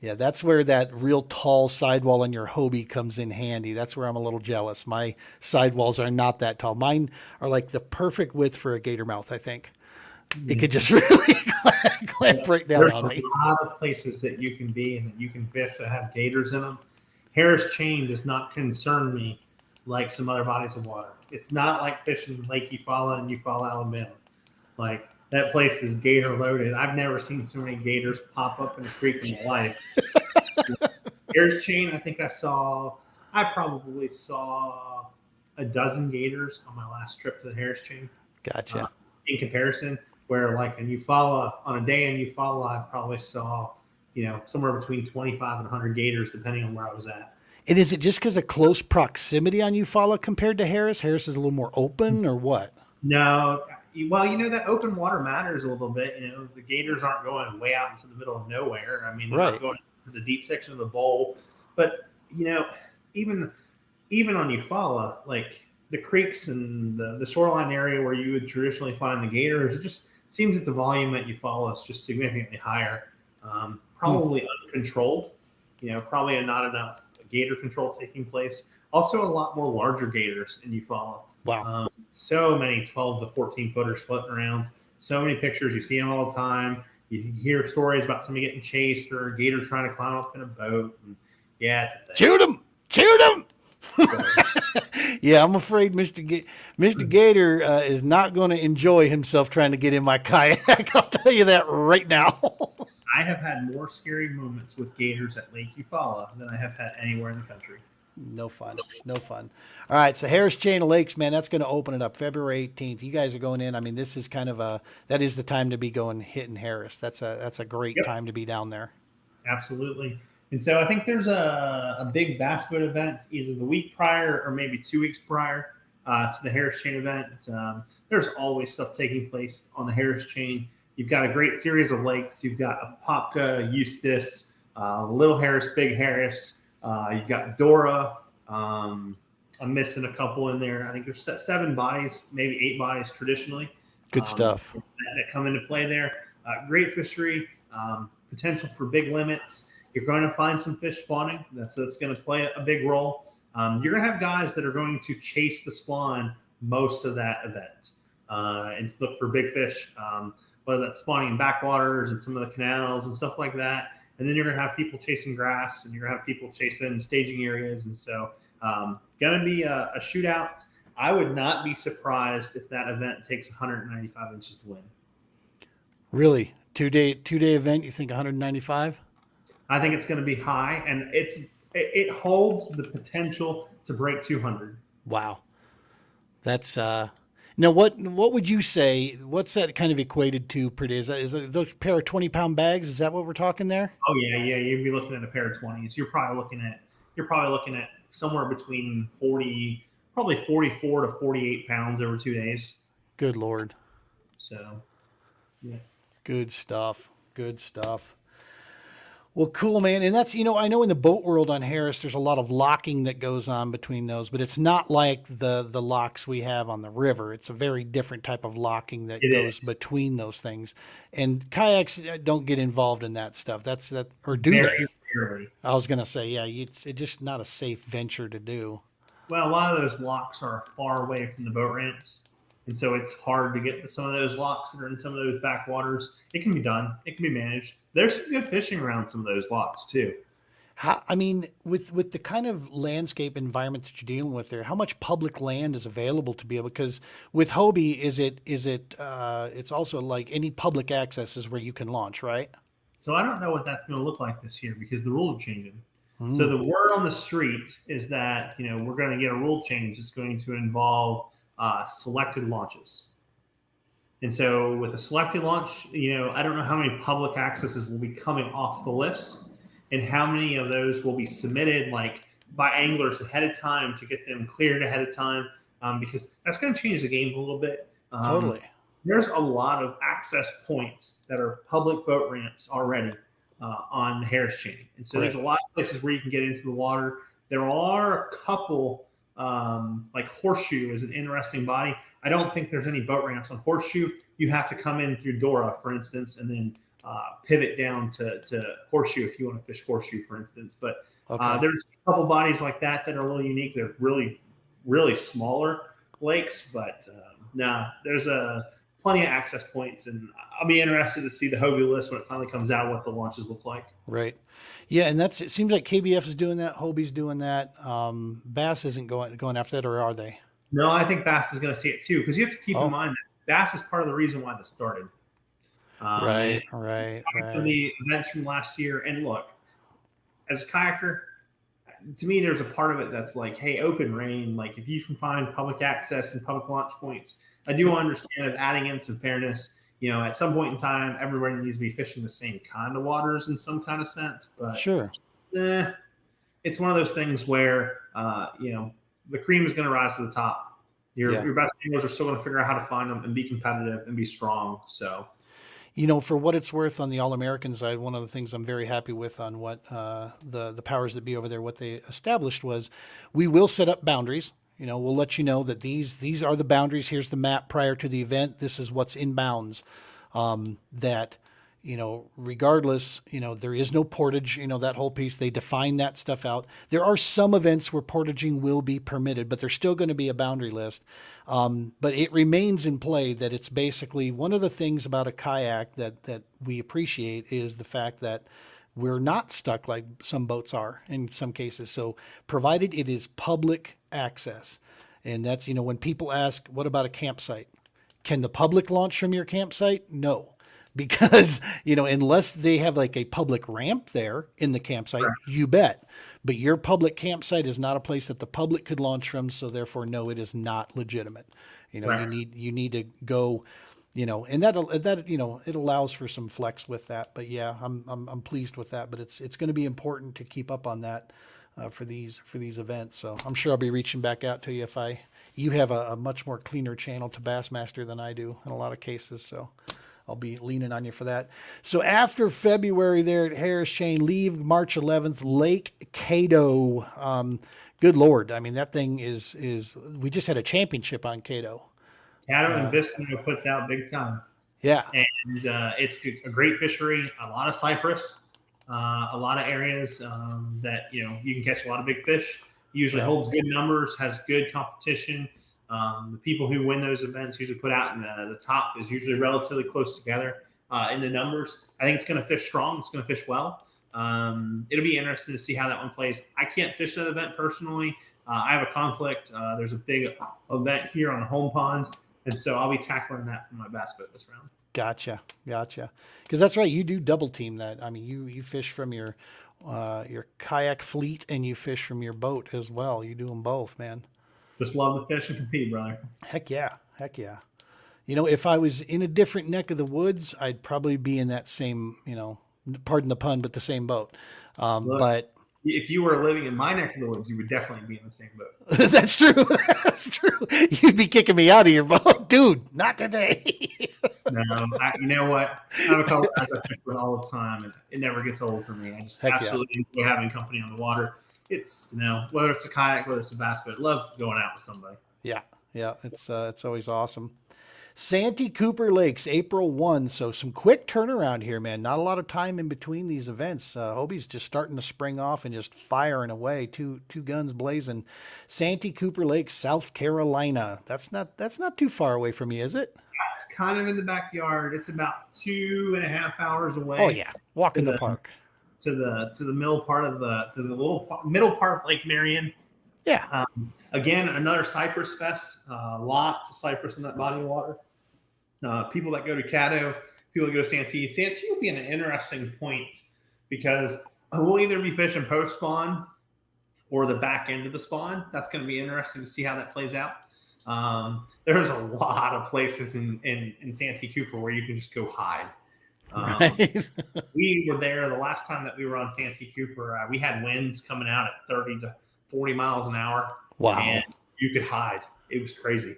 Yeah, that's where that real tall sidewall on your Hobie comes in handy. That's where I'm a little jealous. My sidewalls are not that tall. Mine are like the perfect width for a gator mouth, I think. It could just really clamp right down There's on me. a lot of places that you can be and that you can fish that have gators in them. Harris Chain does not concern me like some other bodies of water. It's not like fishing Lake Eufaula and Eufaula, Alabama. Like, that place is gator loaded. I've never seen so many gators pop up in a creek in my life. Harris Chain, I think I probably saw a dozen gators on my last trip to the Harris Chain. Gotcha. In comparison, where like in Eufaula, on a day in Eufaula, I probably saw, somewhere between 25 and 100 gators, depending on where I was at. And is it just because of close proximity on Eufaula compared to Harris? Harris is a little more open, or what? No, well, that open water matters a little bit. The gators aren't going way out into the middle of nowhere. I mean, they're not going to the deep section of the bowl. But even on Eufaula, like the creeks and the shoreline area where you would traditionally find the gators, it just seems that the volume at Eufaula is just significantly higher. Probably uncontrolled. Probably not enough gator control taking place. Also, a lot more larger gators in Eufaula. Wow. So many 12 to 14 footers floating around. So many pictures. You see them all the time. You hear stories about somebody getting chased or a gator trying to climb up in a boat. And yeah, it's a thing. Shoot him! Shoot him! Yeah, I'm afraid Mr. Gator is not going to enjoy himself trying to get in my kayak. I'll tell you that right now. I have had more scary moments with gators at Lake Eufaula than I have had anywhere in the country. No fun. No fun. All right, so Harris Chain of Lakes, man, that's going to open it up February 18th. You guys are going in. I mean, this is that is the time to be going hitting Harris. That's a great time to be down there. Absolutely. And so I think there's a big bass boat event either the week prior or maybe 2 weeks prior to the Harris Chain event. There's always stuff taking place on the Harris Chain. You've got a great series of lakes. You've got Apopka, Eustis, Little Harris, Big Harris. You've got Dora. I'm missing a couple in there. I think there's 7 bodies, maybe 8 bodies traditionally. Good stuff. That come into play there. Great fishery, potential for big limits. You're going to find some fish spawning. That's going to play a big role. You're going to have guys that are going to chase the spawn most of that event and look for big fish, whether that's spawning in backwaters and some of the canals and stuff like that. And then you're going to have people chasing grass and you're going to have people chasing staging areas. And so going to be a shootout. I would not be surprised if that event takes 195 inches to win. Really? Two-day event, you think 195? I think it's going to be high, and it holds the potential to break 200. Wow. That's now what would you say? What's that kind of equated to per day? Is it those pair of 20-pound bags? Is that what we're talking there? Oh yeah. You'd be looking at a pair of 20s. You're probably looking at somewhere between 44 to 48 pounds over 2 days. Good Lord. So, yeah. Good stuff. Well, cool, man. And that's, I know in the boat world on Harris, there's a lot of locking that goes on between those, but it's not like the locks we have on the river. It's a very different type of locking that It goes is between those things. And kayaks don't get involved in that stuff. Or do they? very rarely. I was going to say, yeah, it's just not a safe venture to do. Well, a lot of those locks are far away from the boat ramps, and so it's hard to get to some of those locks that are in some of those backwaters. It can be done. It can be managed. There's some good fishing around some of those locks too. I mean, with the kind of landscape environment that you're dealing with there, how much public land is available to be able? Because with Hobie, it's also like any public access is where you can launch, right? So I don't know what that's going to look like this year because the rules are changing. Mm. So the word on the street is that we're going to get a rule change. It's going to involve selected launches. And so with a selected launch, I don't know how many public accesses will be coming off the list and how many of those will be submitted like by anglers ahead of time to get them cleared ahead of time, because that's going to change the game a little bit. Totally. There's a lot of access points that are public boat ramps already on the Harris chain. And so there's a lot of places where you can get into the water. There are a couple, like Horseshoe is an interesting body. I don't think there's any boat ramps on Horseshoe. You have to come in through Dora, for instance, and then pivot down to Horseshoe if you want to fish Horseshoe, for instance. But there's a couple bodies like that are really unique. They're really, really smaller lakes, but there's plenty of access points, and I'll be interested to see the Hobie list when it finally comes out, what the launches look like. Right. Yeah, and it seems like KBF is doing that, Hobie's doing that. Bass isn't going after that, or are they? No, I think Bass is going to see it too, because you have to keep in mind that Bass is part of the reason why this started. Right. The events from last year, and look, as a kayaker, to me, there's a part of it that's like, hey, open reign. Like if you can find public access and public launch points, I do understand of adding in some fairness. At some point in time, everybody needs to be fishing the same kind of waters in some kind of sense. But sure, it's one of those things where the cream is going to rise to the top. Your best anglers are still going to figure out how to find them and be competitive and be strong. So, for what it's worth, on the All-American side, one of the things I'm very happy with on what the powers that be over there, what they established was, we will set up boundaries. We'll let you know that these are the boundaries. Here's the map prior to the event. This is what's in bounds. That, regardless, there is no portage, that whole piece. They define that stuff out. There are some events where portaging will be permitted, but there's still going to be a boundary list. But it remains in play that it's basically one of the things about a kayak that we appreciate is the fact that we're not stuck like some boats are in some cases. So provided it is public access. And that's, when people ask, what about a campsite? Can the public launch from your campsite? No, because, unless they have like a public ramp there in the campsite, you bet. But your public campsite is not a place that the public could launch from. So therefore, no, it is not legitimate. You need to go, and that it allows for some flex with that. But yeah, I'm pleased with that. But it's going to be important to keep up on that for these events. So I'm sure I'll be reaching back out to you if you have a much more cleaner channel to Bassmaster than I do in a lot of cases. So I'll be leaning on you for that. So after February there at Harris Chain, leave March 11th, Lake Cato. Good Lord. I mean, that thing is we just had a championship on Cato. Cato and Vista puts out big time. Yeah. And it's a great fishery, a lot of cypress, a lot of areas that, you can catch a lot of big fish. Usually holds good numbers, has good competition. The people who win those events usually put out in the top is usually relatively close together in the numbers. I think it's going to fish strong. It's going to fish well. It'll be interesting to see how that one plays. I can't fish that event personally. I have a conflict. There's a big event here on the home pond. And so I'll be tackling that for my bass boat this round. Gotcha. Because that's right. You do double team that. I mean, you fish from your kayak fleet and you fish from your boat as well. You do them both, man. Just love to fish and compete, brother. Heck yeah. If I was in a different neck of the woods, I'd probably be in that same, pardon the pun, but the same boat. But if you were living in my neck of the woods, you would definitely be in the same boat. That's true. You'd be kicking me out of your boat. Dude, not today. No, you know what? I have a couple guys I fish with all the time, and it never gets old for me. I just Heck yeah. absolutely enjoy having company on the water. It's whether it's a kayak, whether it's a bass boat, I love going out with somebody. Yeah, it's always awesome. Santee Cooper Lakes, April 1. So some quick turnaround here, man. Not a lot of time in between these events. Hobie's just starting to spring off and just firing away. Two guns blazing. Santee Cooper Lakes, South Carolina. That's not too far away from you, is it? It's kind of in the backyard. It's about 2.5 hours away. Oh yeah, walk in the park. To the middle part of middle part of Lake Marion. Yeah. Again, another cypress fest. Lots of cypress in that body of water. People that go to Caddo, people that go to Santee. Santee will be an interesting point because we'll either be fishing post spawn or the back end of the spawn. That's going to be interesting to see how that plays out. There's a lot of places in Santee Cooper where you can just go hide. Right. We were there the last time that we were on Santee Cooper. We had winds coming out at 30 to 40 miles an hour. Wow. And you could hide. It was crazy.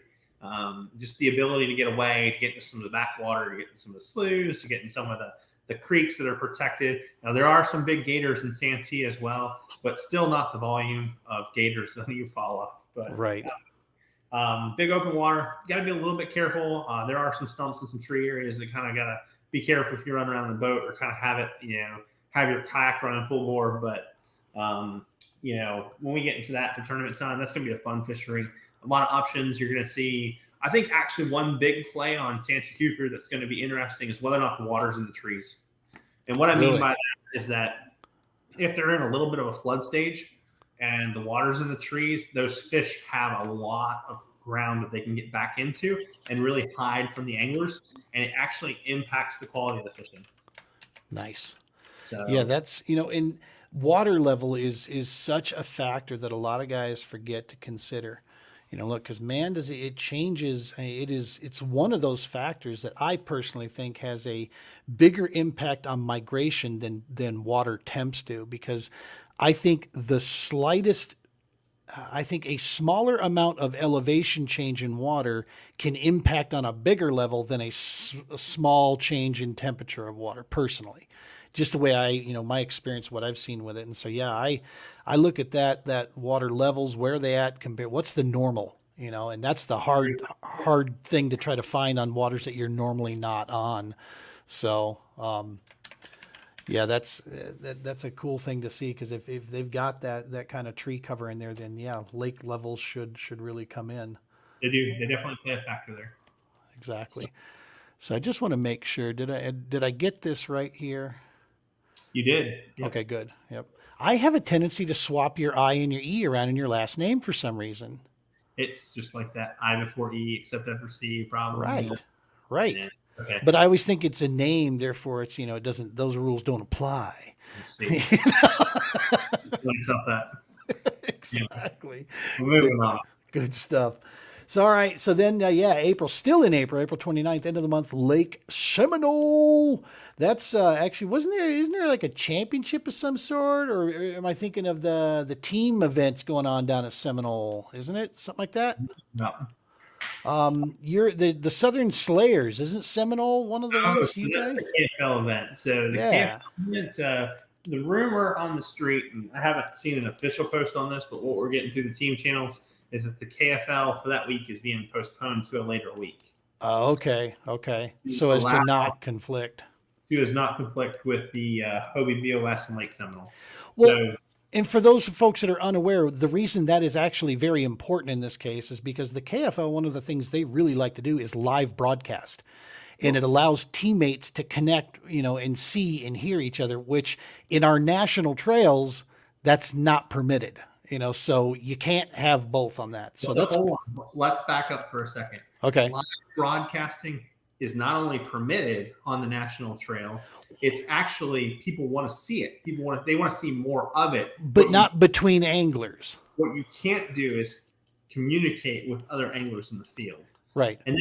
Just the ability to get away, to get into some of the backwater, to get into some of the sloughs, to get in some of the creeks that are protected. Now, there are some big gators in Santee as well, but still not the volume of gators that you follow. But, right. Big open water. Got to be a little bit careful. There are some stumps and some tree areas that kind of got to be careful if you run around the boat or kind of have it, have your kayak running full bore. But, when we get into that for tournament time, that's going to be a fun fishery. A lot of options you're going to see. I think actually one big play on Santee Cooper that's going to be interesting is whether or not the water's in the trees. And what I mean by that is that if they're in a little bit of a flood stage and the water's in the trees, those fish have a lot of ground that they can get back into and really hide from the anglers, and it actually impacts the quality of the fishing. Nice. So, yeah, that's in water level is such a factor that a lot of guys forget to consider. Look, because man, does it changes. It's one of those factors that I personally think has a bigger impact on migration than water temps do, because I think a smaller amount of elevation change in water can impact on a bigger level than a small change in temperature of water, personally. Just the way my experience, what I've seen with it. And so, yeah, I look at that water levels, where they at compared, what's the normal, and that's the hard thing to try to find on waters that you're normally not on. So, yeah, that's a cool thing to see, because if they've got that kind of tree cover in there, then yeah, lake levels should really come in. They do. They definitely play a factor there. Exactly. So I just want to make sure, did I get this right here? You did. Yep. Okay, good. Yep. I have a tendency to swap your I and your E around in your last name for some reason. It's just like that I before E, except after C, probably. Right. Yeah. Okay. But I always think it's a name, therefore it's, it doesn't, those rules don't apply. Let's see. That. Exactly. Yeah. Moving on. Good stuff. So, all right. So then, April 29th, end of the month, Lake Seminole. That's actually, isn't there like a championship of some sort? Or am I thinking of the team events going on down at Seminole? Isn't it something like that? No. You're the Southern Slayers. Isn't Seminole one of the ones you guys? That's the KFL event. So the KFL event, the rumor on the street, and I haven't seen an official post on this, but what we're getting through the team channels is that the KFL for that week is being postponed to a later week. Okay. So as to not conflict. To as not conflict with the Hobie BOS and Lake Seminole. Well, and for those folks that are unaware, the reason that is actually very important in this case is because the KFL, one of the things they really like to do is live broadcast. And it allows teammates to connect, and see and hear each other, which in our national trails, that's not permitted. So you can't have both on that. So let's back up for a second. Okay. Live broadcasting is not only permitted on the national trails, it's actually, people want to see it. They want to see more of it. But not between anglers. What you can't do is communicate with other anglers in the field. Right. And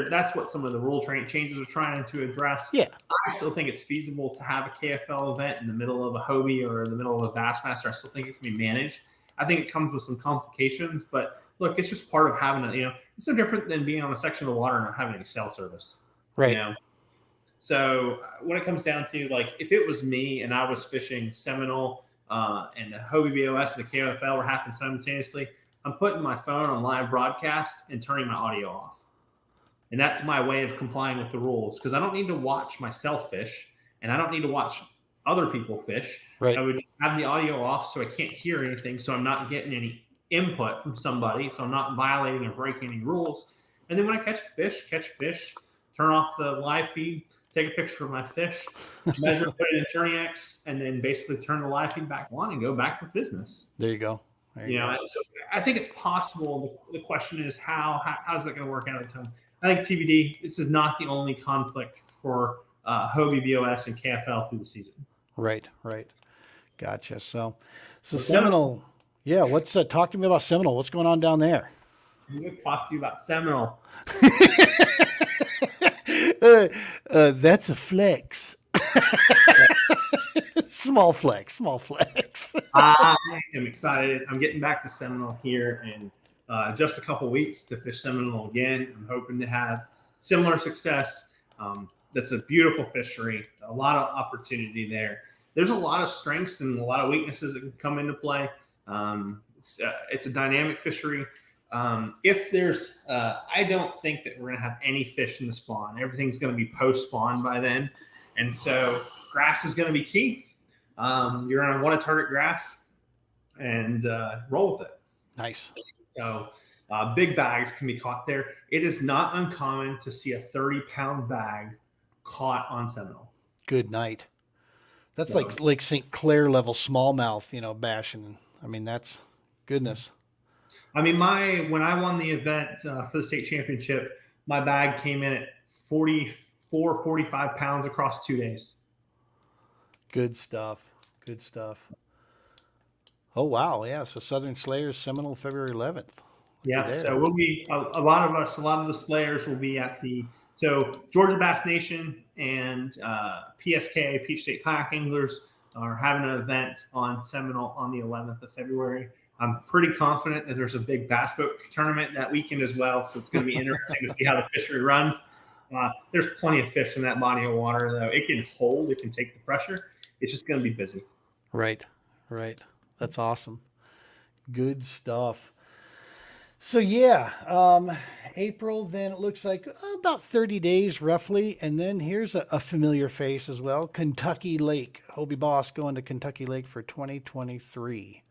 that's what some of the rule changes are trying to address. Yeah. I still think it's feasible to have a KFL event in the middle of a Hobie or in the middle of a Bassmaster. I still think it can be managed. I think it comes with some complications, but look, it's just part of having it's no different than being on a section of the water and not having any cell service. Right. You know, so when it comes down to like, if it was me and I was fishing Seminole and the Hobie BOS and the KFL were happening simultaneously, I'm putting my phone on live broadcast and turning my audio off. And that's my way of complying with the rules, because I don't need to watch myself fish and I don't need to watch other people fish. Right. I would just have the audio off so I can't hear anything, so I'm not getting any input from somebody, so I'm not violating or breaking any rules. And then when I catch a fish, turn off the live feed, take a picture of my fish, measure, put it in Turning X, and then basically turn the live feed back on and go back with business. There you go. So I think it's possible. The question is how's that going to work out at the time? I think TBD. This is not the only conflict for Hobie, BOS, and KFL through the season. Right. Gotcha. So Seminole. Yeah. What's talk to me about Seminole? What's going on down there? I'm going to talk to you about Seminole. That's a flex. Small flex. I am excited. I'm getting back to Seminole here in just a couple weeks to fish Seminole again. I'm hoping to have similar success. That's a beautiful fishery, a lot of opportunity there. There's a lot of strengths and a lot of weaknesses that can come into play. It's a dynamic fishery. If there's, I don't think that we're going to have any fish in the spawn. Everything's going to be post-spawn by then. And so grass is going to be key. You're going to want to target grass and roll with it. Nice. So big bags can be caught there. It is not uncommon to see a 30-pound bag caught on Seminole. Good night. That's like St. Clair level smallmouth, bashing. I mean, that's goodness. I mean, when I won the event for the state championship, my bag came in at 45 pounds across 2 days. Good stuff. Oh, wow. Yeah. So Southern Slayers, Seminole, February 11th. Yeah. So we'll be, a lot of the Slayers will be at so Georgia Bass Nation and PSK, Peach State Kayak Anglers, are having an event on Seminole on the 11th of February. I'm pretty confident that there's a big bass boat tournament that weekend as well. So it's going to be interesting to see how the fishery runs. There's plenty of fish in that body of water, though. It can take the pressure. It's just going to be busy. Right. That's awesome. Good stuff. So April, then it looks like about 30 days roughly. And then here's a familiar face as well. Kentucky Lake. Hobie Boss going to Kentucky Lake for 2023.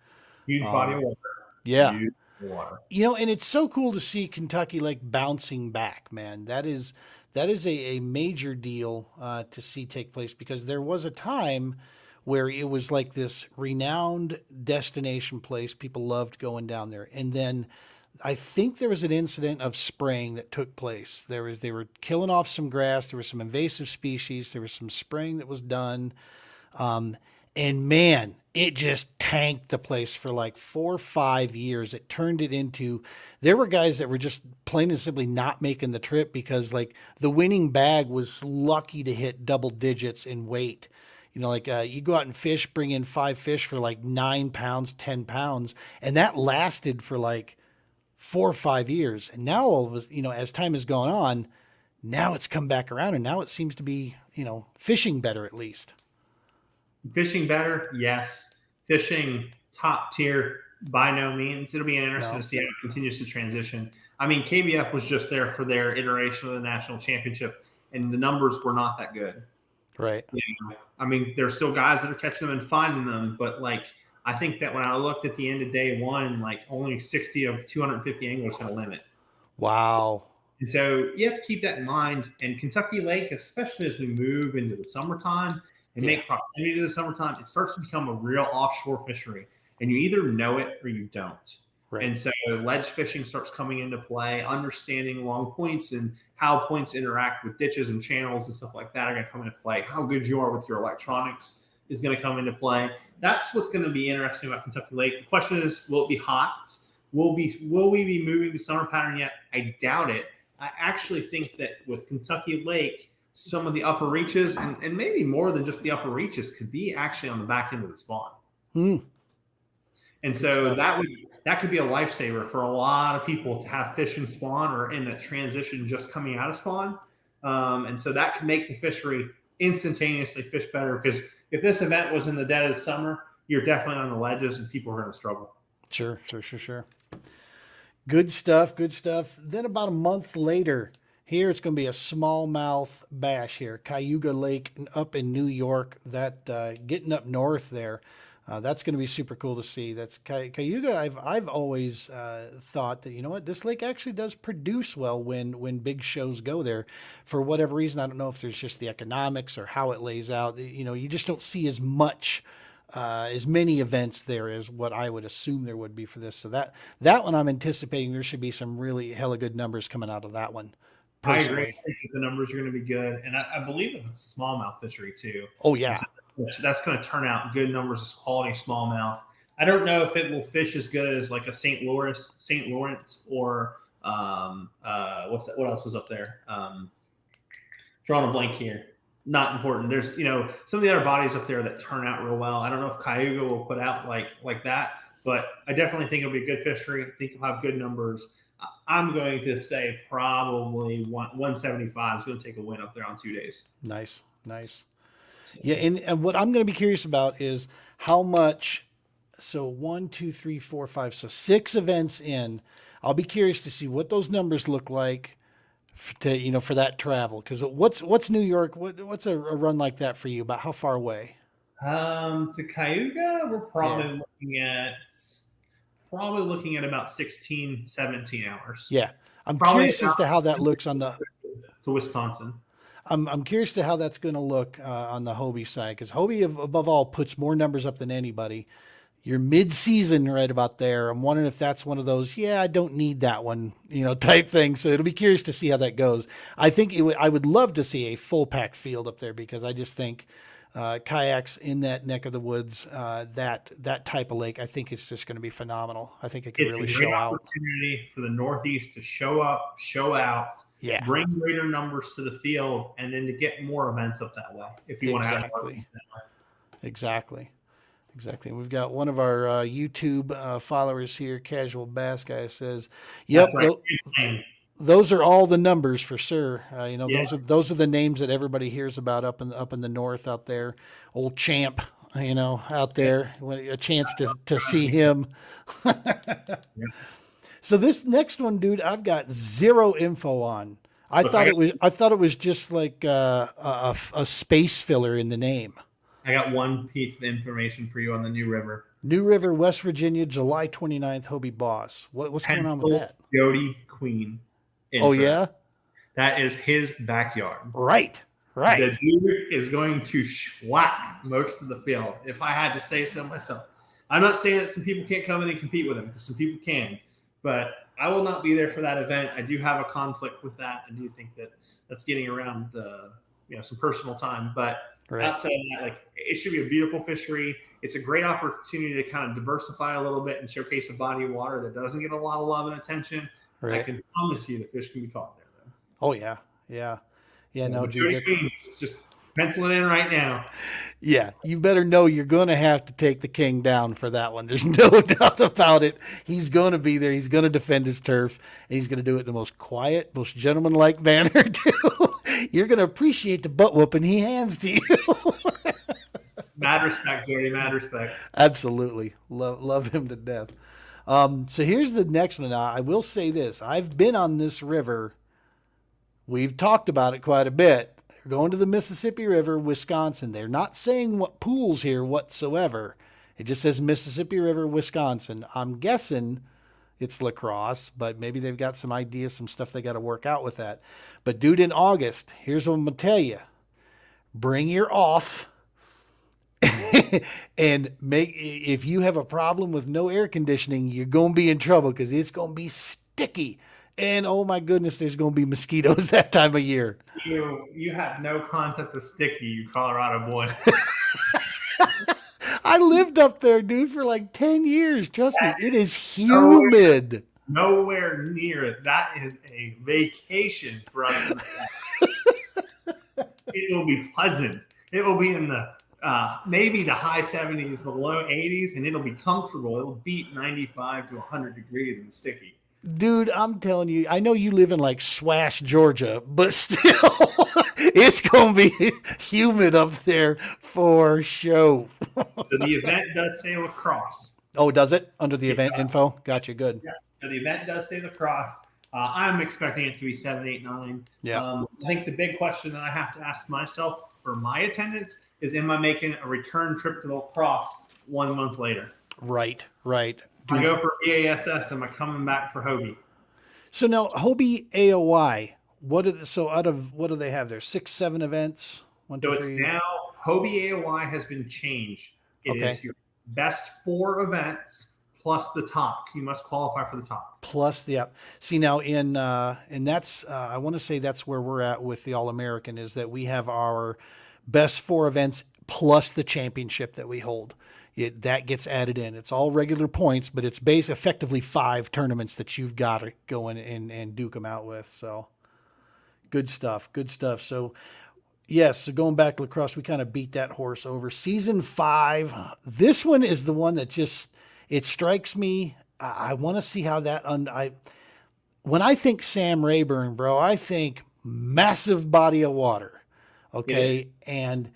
Huge body of water. Yeah. Huge water. And it's so cool to see Kentucky Lake bouncing back, man. That is a major deal to see take place, because there was a time where it was like this renowned destination place. People loved going down there. And then I think there was an incident of spraying that took place. They were killing off some grass. There was some invasive species. There was some spraying that was done. And man, it just tanked the place for like 4 or 5 years. It turned it into, there were guys that were just plain and simply not making the trip because like the winning bag was lucky to hit double digits in weight. You go out and fish, bring in 5 fish for like 9 pounds, 10 pounds. And that lasted for like 4 or 5 years. And now all of us, as time has gone on, now it's come back around and now it seems to be, fishing better at least. Fishing better, yes. Fishing top tier, by no means. It'll be interesting to see how it continues to transition. I mean, KBF was just there for their iteration of the national championship, and the numbers were not that good. Right. I mean, there's still guys that are catching them and finding them, but I think that when I looked at the end of day one, only 60 of 250 anglers had a limit. Wow. And so you have to keep that in mind. And Kentucky Lake, especially as we move into the summertime and make proximity to the summertime, it starts to become a real offshore fishery. And you either know it or you don't. Right. And so ledge fishing starts coming into play, understanding long points and how points interact with ditches and channels and stuff like that are going to come into play. How good you are with your electronics is going to come into play. That's what's going to be interesting about Kentucky Lake. The question is, will it be hot? Will we be moving to summer pattern yet? I doubt it. I actually think that with Kentucky Lake, some of the upper reaches and maybe more than just the upper reaches could be actually on the back end of the spawn. And so that could be a lifesaver for a lot of people to have fish in spawn or in a transition just coming out of spawn. And so that can make the fishery instantaneously fish better, because if this event was in the dead of the summer, you're definitely on the ledges and people are going to struggle. Sure. Good stuff. Then about a month later, here it's going to be a smallmouth bass here, Cayuga Lake up in New York. That getting up north there, that's going to be super cool to see. That's Cayuga. I've always thought that, you know what, this lake actually does produce well when big shows go there. For whatever reason, I don't know if there's just the economics or how it lays out. You know, you just don't see as many events there as what I would assume there would be for this. So that one I'm anticipating there should be some really hella good numbers coming out of that one. Personally. I agree. I think the numbers are going to be good, and I believe it's a smallmouth fishery too. Oh yeah, so that's going to turn out good numbers as quality smallmouth. I don't know if it will fish as good as like a St. Lawrence, or what's that? What else is up there? Drawing a blank here. Not important. There's some of the other bodies up there that turn out real well. I don't know if Cayuga will put out like that, but I definitely think it'll be a good fishery. I think it'll have good numbers. I'm going to say probably 175 is going to take a win up there on 2 days. Nice. Yeah, and what I'm going to be curious about is how much. So 1, 2, 3, 4, 5. So 6 events in. I'll be curious to see what those numbers look like for that travel. Because what's New York? What's a run like that for you? About how far away? To Cayuga, we're probably looking at about 16, 17 hours. Yeah. I'm curious as to how that looks on the to Wisconsin. I'm curious to how that's going to look on the Hobie side, because Hobie above all puts more numbers up than anybody. You're mid-season right about there. I'm wondering if that's one of those, I don't need that one, type thing. So it'll be curious to see how that goes. I think I would love to see a full pack field up there, because I just think kayaks in that neck of the woods, that type of lake, I think it's just going to be phenomenal. I think it can really show out. It's a great opportunity for the Northeast to show up, show out, bring greater numbers to the field, and then to get more events up that way if you want to have more events that way. Exactly. We've got one of our YouTube followers here, Casual Bass Guy, says, "Yep, those are all the numbers for sure. Those are the names that everybody hears about up in the north out there. Old Champ, out there, a chance to see him." So this next one, dude, I've got zero info on. I thought it was just like a space filler in the name. I got one piece of information for you on the New River. New River, West Virginia, July 29th, Hobie Boss. What's going on with that? Jody Queen. Oh, yeah? That is his backyard. Right. The dude is going to schwack most of the field, if I had to say so myself. I'm not saying that some people can't come in and compete with him, because some people can. But I will not be there for that event. I do have a conflict with that. I do think that's getting around some personal time. But outside of that, it should be a beautiful fishery. It's a great opportunity to kind of diversify a little bit and showcase a body of water that doesn't get a lot of love and attention. Right. I can promise you the fish can be caught there, though. Oh, yeah. So no, dude. Just pencil it in right now. Yeah, you better know you're going to have to take the king down for that one. There's no doubt about it. He's going to be there. He's going to defend his turf. And he's going to do it in the most quiet, most gentlemanlike manner, too. You're going to appreciate the butt whooping he hands to you. Mad respect, Gary. Mad respect. Absolutely. Love him to death. So here's the next one. Now, I will say this. I've been on this river. We've talked about it quite a bit. They're going to the Mississippi River, Wisconsin. They're not saying what pools here whatsoever. It just says Mississippi River, Wisconsin. I'm guessing it's La Crosse, but maybe they've got some ideas, some stuff they got to work out with that. But dude, in August, here's what I'm going to tell you. Bring your off. And if you have a problem with no air conditioning, you're going to be in trouble, because it's going to be sticky. And oh my goodness, there's going to be mosquitoes that time of year. You have no concept of sticky, you Colorado boy. I lived up there, dude, for like 10 years. Trust me, it is humid. Nowhere near it. That is a vacation for us. It will be pleasant. It will be in the maybe the high 70s, the low 80s, and it'll be comfortable. It'll beat 95 to 100 degrees and sticky. Dude, I'm telling you, I know you live in like Swash, Georgia, but still, it's going to be humid up there for sure. So the event does say lacrosse. Oh, does it? Under the event Yeah. info? Gotcha, good. Yeah. So the event does say lacrosse. I'm expecting it to be 7, 8, 9. Yeah. I think the big question that I have to ask myself for my attendance is, am I making a return trip to the lacrosse 1 month later? Right. If I go for BASS, am I coming back for Hobie? So now Hobie AOI, what do they have there? 6, 7 events? 1, 2, So 3. it's now Hobie AOI has been changed. It is your best 4 events plus the top. You must qualify for the top. Plus the app. See now and that's I want to say that's where we're at with the All American, is that we have our best 4 events plus the championship that we hold. That gets added in. It's all regular points, but it's effectively 5 tournaments that you've got to go in and duke them out with. So good stuff. So yes, so going back to lacrosse, we kind of beat that horse over. Season 5, this one is the one that it strikes me. I want to see how when I think Sam Rayburn, bro, I think massive body of water. Okay. And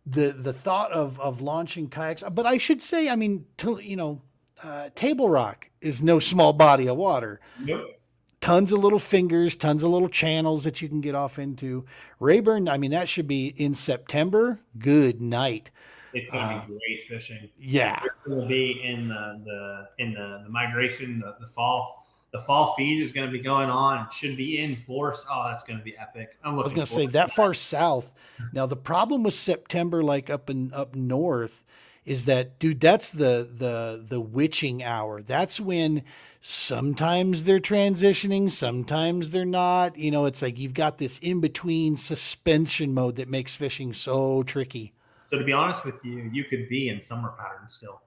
the thought of launching kayaks, but I should say, I mean, Table Rock is no small body of water. Nope. Tons of little fingers, tons of little channels that you can get off into. Rayburn, I mean, that should be in September. Good night. It's going to be great fishing. Yeah. It's going to be in the migration, the fall. The fall feed is going to be going on. It should be in force. Oh, that's going to be epic. I was going to say that far south. Now the problem with September, like up north, is that, dude, that's the witching hour. That's when sometimes they're transitioning, sometimes they're not. It's like you've got this in between suspension mode that makes fishing so tricky. So to be honest with you, you could be in summer pattern still.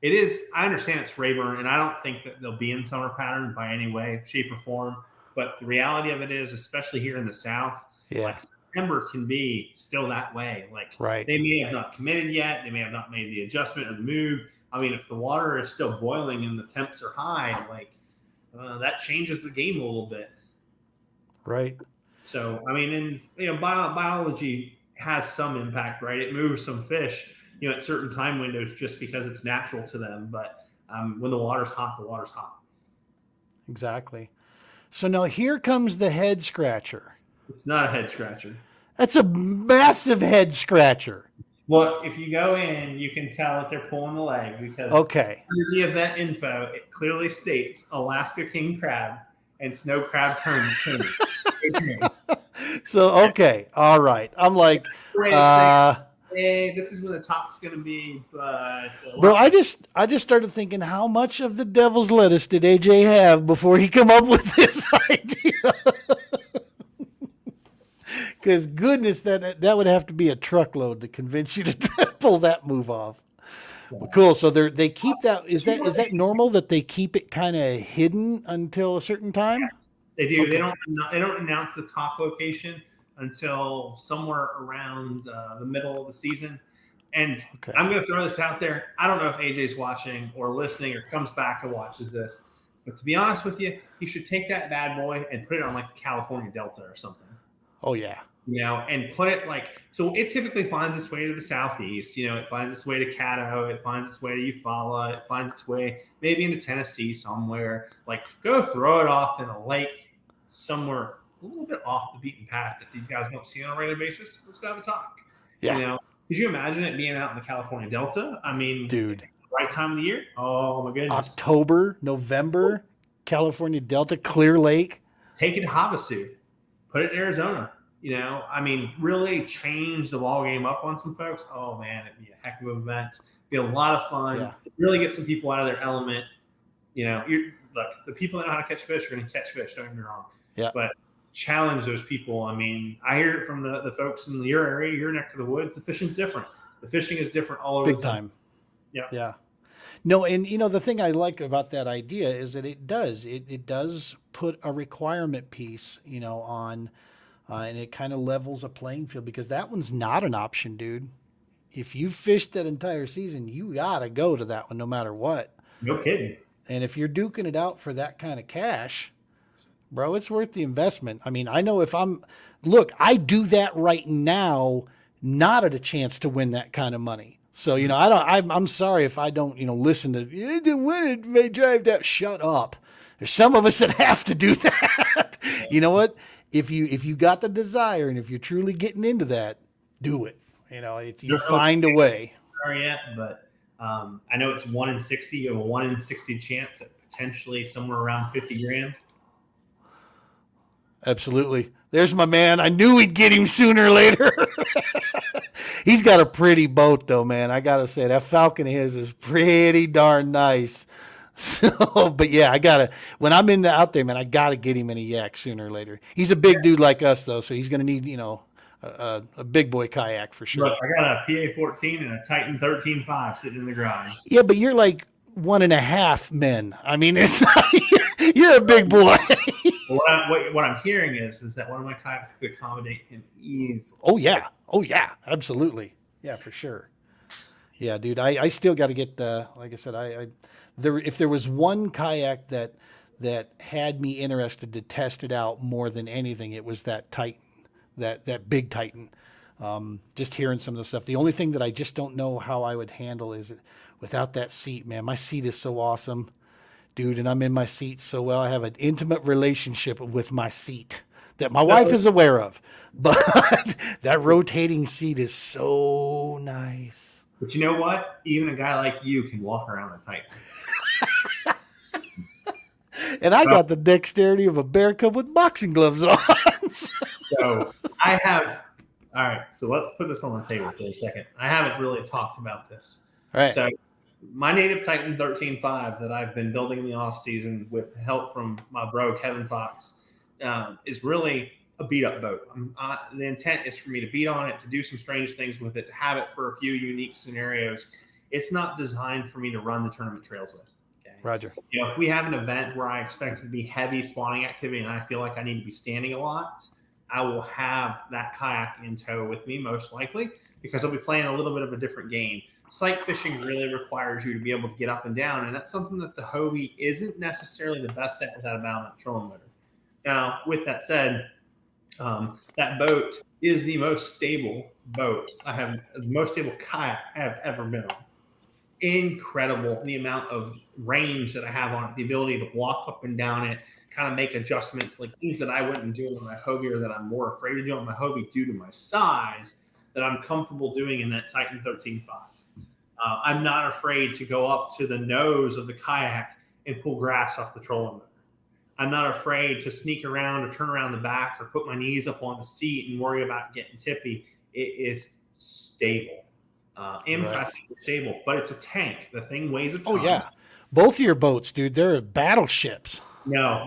It is. I understand it's Rayburn, and I don't think that they'll be in summer pattern by any way, shape, or form. But the reality of it is, especially here in the South, like September can be still that way. Like they may have not committed yet. They may have not made the adjustment or the move. I mean, if the water is still boiling and the temps are high, like that changes the game a little bit. Right. So, I mean, and biology has some impact, right? It moves some fish, at certain time windows just because it's natural to them. But when the water's hot, the water's hot. Exactly. So now here comes the head scratcher. It's not a head scratcher. That's a massive head scratcher. Look, if you go in, you can tell that they're pulling the leg because under the event info, it clearly states Alaska king crab and snow crab tern. So, all right. I'm like, hey, this is what the top's going to be. But bro, I just started thinking, how much of the devil's lettuce did AJ have before he come up with this idea? Because goodness, that would have to be a truckload to convince you to pull that move off. Well, cool. So they keep that. Is that normal that they keep it kind of hidden until a certain time? Yes, they do. Okay. They don't announce the top location until somewhere around the middle of the season. And I'm going to throw this out there. I don't know if AJ's watching or listening or comes back and watches this, but to be honest with you, you should take that bad boy and put it on like the California Delta or something. Oh yeah. And put it so it typically finds its way to the southeast. It finds its way to Caddo. It finds its way to Eufaula. It finds its way maybe into Tennessee somewhere. Go throw it off in a lake somewhere a little bit off the beaten path that these guys don't see on a regular basis. Let's go have a talk. Yeah. Could you imagine it being out in the California Delta? I mean, dude, right time of the year? Oh my goodness. October, November, California Delta, Clear Lake. Take it to Havasu. Put it in Arizona. I mean, really change the ball game up on some folks. Oh man, it'd be a heck of an event. Be a lot of fun. Yeah. Really get some people out of their element. Look, the people that know how to catch fish are going to catch fish. Don't get me wrong. Yeah. But challenge those people. I mean, I hear it from the folks in your area, your neck of the woods. The fishing's different. The fishing is different all over. Big time. Yeah. Yeah. No, and the thing I like about that idea is that it does put a requirement piece, on. And it kind of levels a playing field because that one's not an option, dude. If you fished that entire season, you got to go to that one no matter what. No kidding. And if you're duking it out for that kind of cash, bro, it's worth the investment. I mean, I know I do that right now, not at a chance to win that kind of money. So, I'm sorry if I don't, listen to, you didn't win it, may drive that. Shut up. There's some of us that have to do that. You know what? If you got the desire and if you're truly getting into that, do it. You find a way. Yet, but I know it's 1 in 60. You have a 1 in 60 chance at potentially somewhere around 50 grand. Absolutely. There's my man. I knew we'd get him sooner or later. He's got a pretty boat, though, man. I got to say, that Falcon of his is pretty darn nice. So, but yeah, when I'm out there, man, I got to get him in a yak sooner or later. He's a big dude like us, though, so he's going to need, a big boy kayak for sure. Look, I got a PA 14 and a Titan 13.5 sitting in the garage. Yeah, but you're like 1.5 men. I mean, it's not, you're a big boy. What I'm hearing is that one of my kayaks could accommodate him easily. Oh yeah, absolutely, yeah, for sure. Yeah, dude, I still got to get like I said, if there was one kayak that had me interested to test it out more than anything, it was that Titan, that big Titan. Just hearing some of the stuff. The only thing that I just don't know how I would handle is without that seat, man. My seat is so awesome. Dude, and I'm in my seat so well. I have an intimate relationship with my seat that my wife is aware of. But that rotating seat is so nice. But you know what? Even a guy like you can walk around the Titan. And I got the dexterity of a bear cub with boxing gloves on. So I have. All right. So let's put this on the table for a second. I haven't really talked about this. All right. So my native Titan 13.5 that I've been building in the off season with help from my bro Kevin Fox is really a beat up boat. The intent is for me to beat on it, to do some strange things with it, to have it for a few unique scenarios. It's not designed for me to run the tournament trails with. Okay? Roger. If we have an event where I expect it to be heavy spawning activity and I feel like I need to be standing a lot, I will have that kayak in tow with me most likely because I'll be playing a little bit of a different game. Sight fishing really requires you to be able to get up and down, and that's something that the Hobie isn't necessarily the best at without a balanced trolling motor. Now, with that said, that boat is the most stable boat the most stable kayak I have ever been on. Incredible the amount of range that I have on it, the ability to walk up and down it, kind of make adjustments, like things that I wouldn't do on my Hobie or that I'm more afraid to do on my Hobie due to my size, that I'm comfortable doing in that Titan 13.5. I'm not afraid to go up to the nose of the kayak and pull grass off the trolling motor. I'm not afraid to sneak around or turn around the back or put my knees up on the seat and worry about getting tippy. It is stable. Impressively stable, but it's a tank. The thing weighs a ton. Oh, yeah. Both of your boats, dude, they're battleships. No.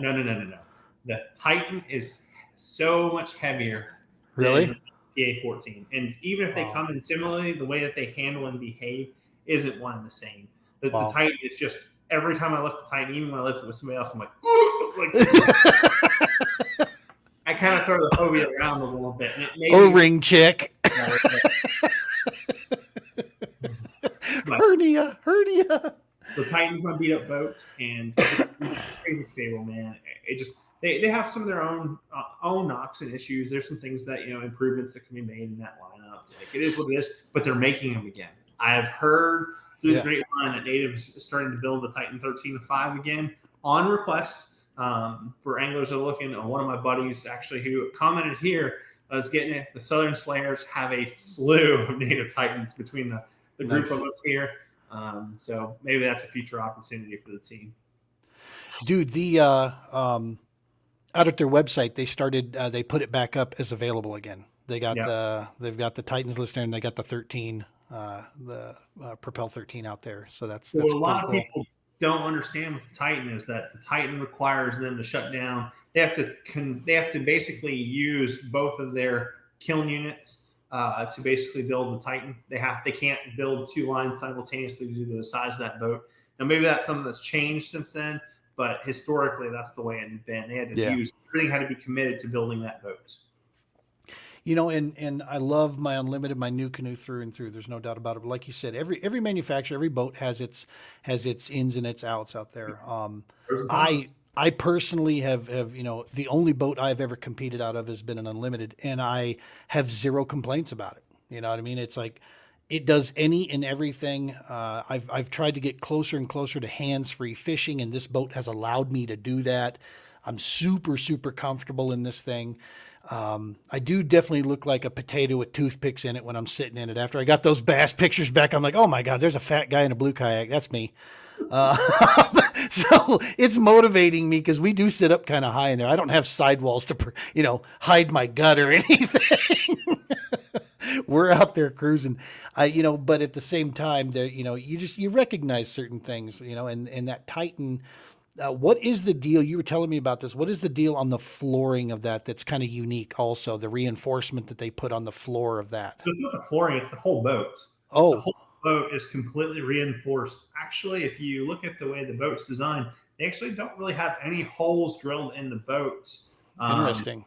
The Titan is so much heavier really? Than the PA-14. And even if they come in similarly, the way that they handle and behave isn't one and the same. The Titan is just, every time I lift the Titan, even when I lift it with somebody else, I'm like, ooh, like I kind of throw the Hobie around a little bit. And O-ring chick. Hernia. The Titan's my beat up boat, and it's crazy stable, man. It just they have some of their own knocks and issues. There's some things that improvements that can be made in that lineup. Like it is what it is, but they're making them again. I've heard through the grapevine that Native is starting to build the Titan 13.5 again on request for anglers that are looking. One of my buddies actually who commented here is getting it. The Southern Slayers have a slew of Native Titans between the group of us here. So maybe that's a future opportunity for the team. Dude, the out at their website, they started. They put it back up as available again. They got they've got the Titans listed, and they got the 13, the Propel 13 out there. So that's a lot of cool. people don't understand with the Titan is that the Titan requires them to shut down. They have to basically use both of their kiln units to basically build the Titan. They can't build two lines simultaneously due to the size of that boat. Now maybe that's something that's changed since then, but historically that's the way it had been. They had to use everything had to be committed to building that boat. And I love my unlimited, my new canoe through and through. There's no doubt about it. But like you said, every manufacturer, every boat has its ins and its outs out there. Pros and cons. I personally have the only boat I've ever competed out of has been an unlimited, and I have zero complaints about it. You know what I mean? It's like it does any and everything. I've tried to get closer and closer to hands-free fishing, and this boat has allowed me to do that. I'm super, super comfortable in this thing. I do definitely look like a potato with toothpicks in it when I'm sitting in it. After I got those bass pictures back, I'm like, oh my God, there's a fat guy in a blue kayak. That's me. So it's motivating me because we do sit up kind of high in there. I don't have sidewalls to, hide my gut or anything. We're out there cruising, but at the same time there, you recognize certain things, and that Titan. What is the deal? You were telling me about this. What is the deal on the flooring of that's kind of unique also, the reinforcement that they put on the floor of that? It's not the flooring, it's the whole boat. Oh. The whole boat is completely reinforced. Actually, if you look at the way the boat's designed, they actually don't really have any holes drilled in the boat. Interesting.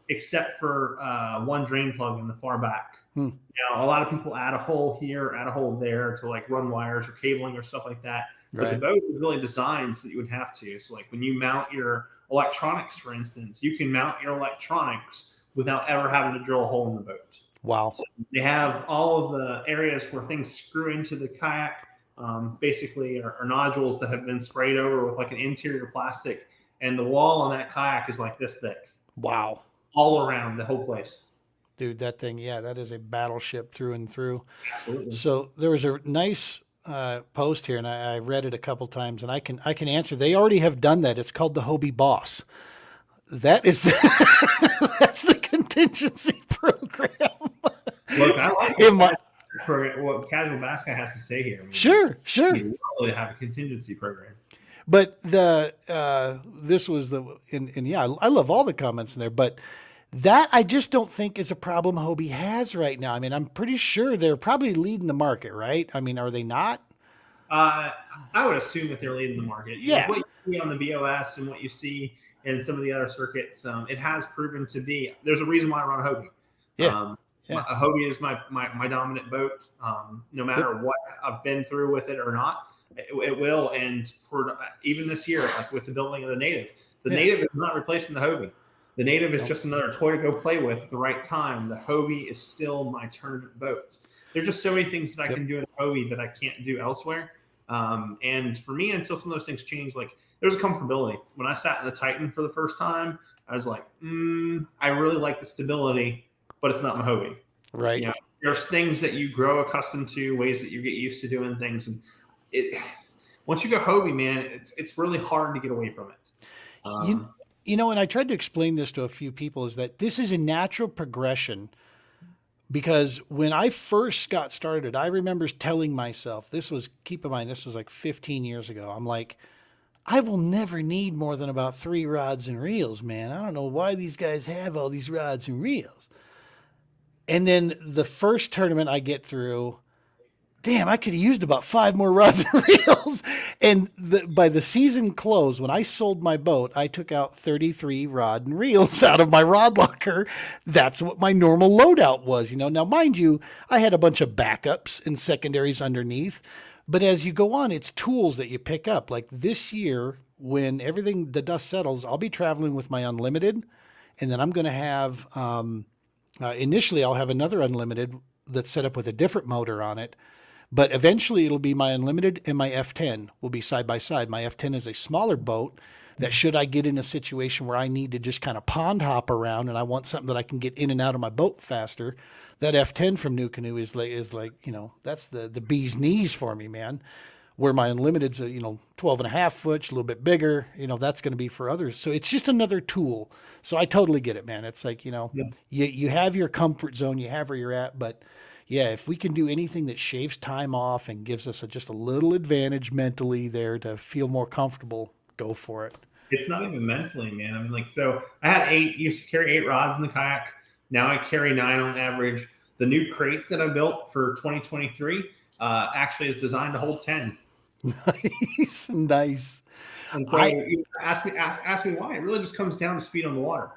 Except for one drain plug in the far back. Now, a lot of people add a hole here, add a hole there to like run wires or cabling or stuff like that. But the boat is really designed so that you would have to. So like when you mount your electronics, for instance, you can mount your electronics without ever having to drill a hole in the boat. Wow. So they have all of the areas where things screw into the kayak, basically are nodules that have been sprayed over with like an interior plastic. And the wall on that kayak is like this thick. Wow. All around the whole place. Dude, that thing, that is a battleship through and through. Absolutely. So there was a nice post here, and I read it a couple times, and I can answer. They already have done that. It's called the Hobie Boss. That is that's the contingency program. Look, I like for what Casual Bass Guy has to say here. I mean, sure. You really have a contingency program. But this was I love all the comments in there, but that I just don't think is a problem Hobie has right now. I mean, I'm pretty sure they're probably leading the market, right? I mean, are they not? I would assume that they're leading the market. Yeah. What you see on the BOS and what you see in some of the other circuits, it has proven to be. There's a reason why I run a Hobie. A Hobie is my dominant boat. No matter what I've been through with it or not, it will. And even this year, like with the building of the Native, Native is not replacing the Hobie. The Native is just another toy to go play with at the right time. The Hobie is still my tournament boat. There's just so many things that I can do in a Hobie that I can't do elsewhere. And for me, until some of those things change, like there's a comfortability. When I sat in the Titan for the first time, I was like, I really like the stability, but it's not my Hobie. Right. There's things that you grow accustomed to, ways that you get used to doing things. And once you go Hobie, man, it's really hard to get away from it. And I tried to explain this to a few people, is that this is a natural progression, because when I first got started, I remember telling myself, keep in mind, this was like 15 years ago. I'm like, I will never need more than about 3 rods and reels, man. I don't know why these guys have all these rods and reels. And then the first tournament I get through, damn, I could have used about 5 more rods and reels. And by the season close, when I sold my boat, I took out 33 rod and reels out of my rod locker. That's what my normal loadout was. Now, mind you, I had a bunch of backups and secondaries underneath. But as you go on, it's tools that you pick up. Like this year, when the dust settles, I'll be traveling with my unlimited. And then I'm going to have, initially, I'll have another unlimited that's set up with a different motor on it. But eventually it'll be my unlimited and my F10 will be side by side. My F10 is a smaller boat that, should I get in a situation where I need to just kind of pond hop around and I want something that I can get in and out of my boat faster, that F10 from New Canoe is like, that's the bee's knees for me, man. Where my unlimited's 12 and a half foot, a little bit bigger, that's going to be for others. So it's just another tool. So I totally get it, man. It's like, you have your comfort zone, you have where you're at, but yeah, if we can do anything that shaves time off and gives us just a little advantage mentally there to feel more comfortable, go for it. It's not even mentally, man. I mean, so I had used to carry 8 rods in the kayak. Now I carry 9 on average. The new crate that I built for 2023 actually is designed to hold 10. Nice. And so you ask me why. It really just comes down to speed on the water.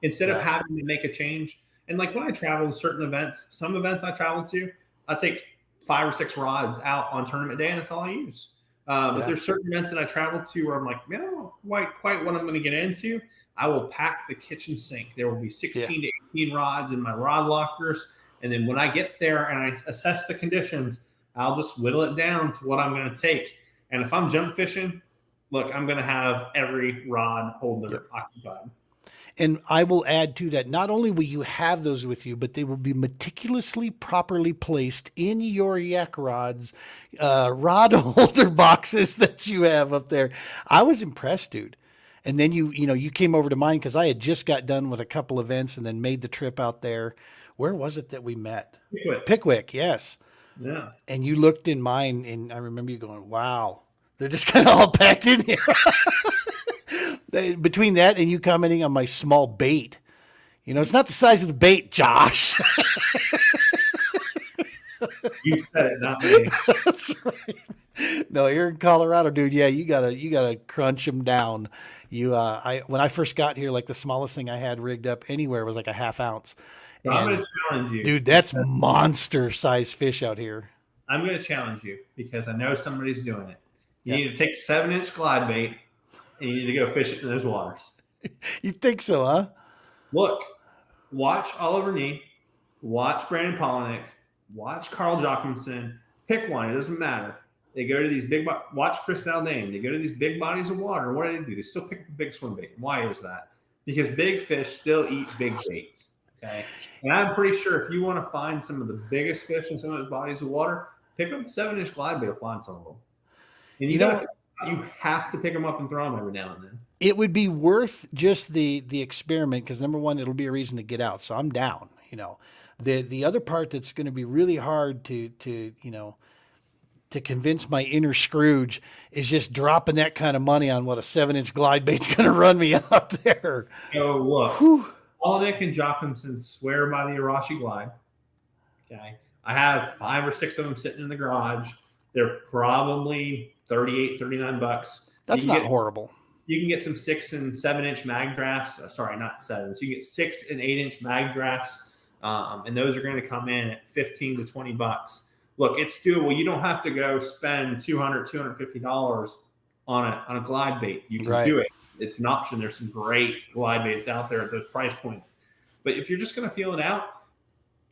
Instead of having to make a change, And like when I travel to certain events, some events I travel to, I take 5 or 6 rods out on tournament day, and that's all I use. But there's certain events that I travel to where I'm like, man, I don't know quite what I'm going to get into. I will pack the kitchen sink. There will be 16 to 18 rods in my rod lockers. And then when I get there and I assess the conditions, I'll just whittle it down to what I'm going to take. And if I'm jump fishing, look, I'm going to have every rod holder occupied. And I will add to that, not only will you have those with you, but they will be meticulously properly placed in your yak rods, rod holder boxes that you have up there. I was impressed, dude. And then you came over to mine because I had just got done with a couple events and then made the trip out there. Where was it that we met? Pickwick, yes. Yeah. And you looked in mine, and I remember you going, wow, they're just kind of all packed in here. Between that and you commenting on my small bait, it's not the size of the bait, Josh. You said it, not me. That's right. No, you're in Colorado, dude. Yeah, you gotta crunch them down. When I first got here, like the smallest thing I had rigged up anywhere was like a ½ ounce. So I'm going to challenge you. Dude, that's monster size fish out here. I'm going to challenge you because I know somebody's doing it. You need to take a 7-inch glide bait and you need to go fish it in those waters. You think so, huh? Look, watch Oliver Nee, watch Brandon Polinick, watch Carl Jochimson. Pick one. It doesn't matter. They go to these watch Chris Aldane. They go to these big bodies of water. What do? They still pick up a big swim bait. Why is that? Because big fish still eat big baits. Okay. And I'm pretty sure if you want to find some of the biggest fish in some of those bodies of water, pick up a 7-inch glide bait or find some of them. And you have to pick them up and throw them every now and then. It would be worth just the experiment because number one, it'll be a reason to get out. So I'm down. The other part that's going to be really hard to convince my inner Scrooge is just dropping that kind of money on what a 7-inch glide bait's going to run me out there. So look. Whew. Polinick and Jochimson swear by the Arashi glide. Okay. I have 5 or 6 of them sitting in the garage. They're probably $38, $39. That's not horrible. You can get some 6 and 7-inch mag drafts. Sorry, not 7. So you get 6 and 8-inch mag drafts. And those are going to come in at $15 to $20. Look, it's doable. You don't have to go spend $200, $250 on a glide bait. You can do it. It's an option. There's some great glide baits out there at those price points. But if you're just going to feel it out,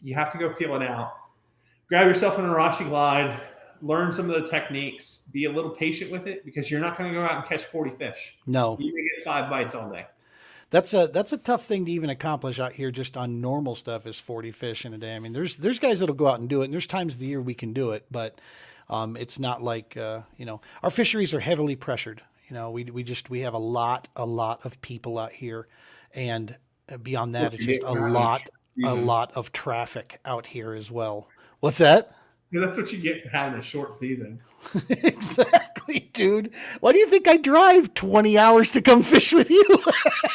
you have to go feel it out. Grab yourself an Arashi glide, learn some of the techniques, be a little patient with it because you're not going to go out and catch 40 fish. No. You're going to get 5 bites all day. That's a tough thing to even accomplish out here just on normal stuff is 40 fish in a day. I mean, there's guys that'll go out and do it, and there's times of the year we can do it, but it's not like, our fisheries are heavily pressured. We have a lot of people out here, and beyond that, it's just a lot of traffic out here as well. What's that? Yeah, that's what you get for having a short season. Exactly, dude. Why do you think I drive 20 hours to come fish with you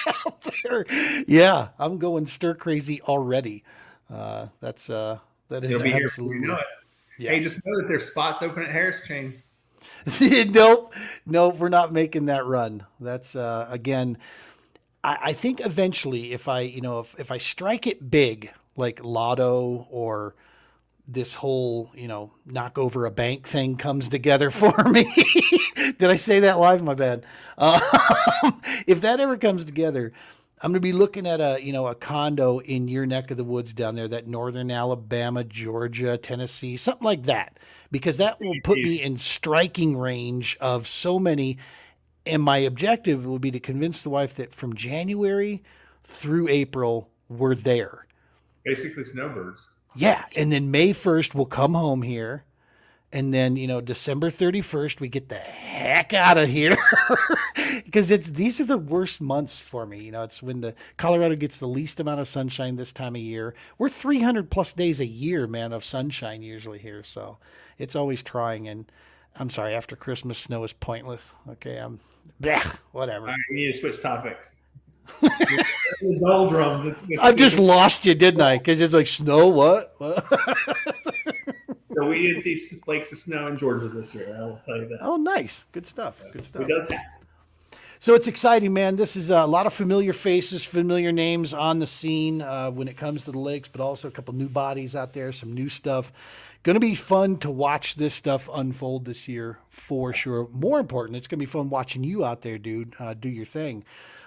out there? Yeah, I'm going stir crazy already. That is You'll be absolutely. Here you know it. Yes. Hey, just know that there's spots open at Harris Chain. Nope, we're not making that run. That's again. I think eventually, if I strike it big like Lotto or this whole knock over a bank thing comes together for me. Did I say that live? My bad. If that ever comes together, I'm going to be looking at a condo in your neck of the woods down there, that northern Alabama, Georgia, Tennessee, something like that, because that will put me in striking range of so many. And my objective will be to convince the wife that from January through April, we're there. Basically snowbirds. Yeah. And then May 1st, we'll come home here. And then, December 31st, we get the heck out of here because these are the worst months for me. It's when the Colorado gets the least amount of sunshine this time of year. We're 300 plus days a year, man, of sunshine usually here. So it's always trying. And I'm sorry, after Christmas, snow is pointless. Okay. Whatever. All right, we need to switch topics. The doldrums. I've just lost you, didn't I? Because it's like snow. What? So we didn't see flakes of snow in Georgia this year. I will tell you that. Oh, nice. Good stuff. It does happen. So it's exciting, man. This is a lot of familiar faces, familiar names on the scene when it comes to the lakes, but also a couple new bodies out there, some new stuff. Going to be fun to watch this stuff unfold this year for sure. More important, it's going to be fun watching you out there, dude, do your thing.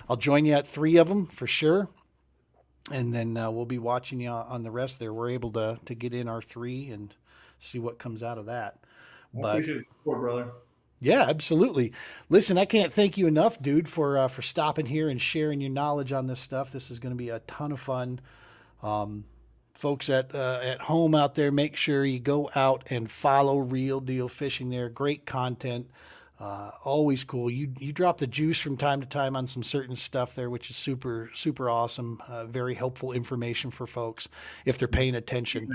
I'll join you at 3 of them for sure. And then we'll be watching you on the rest there. We're able to get in our 3 and see what comes out of that. I appreciate the support, brother. Yeah, absolutely. Listen, I can't thank you enough, dude, for stopping here and sharing your knowledge on this stuff. This is going to be a ton of fun. Folks at home out there, make sure you go out and follow Real Deal Fishing there. Great content. Always cool. You drop the juice from time to time on some certain stuff there, which is super, super awesome. Very helpful information for folks if they're paying attention.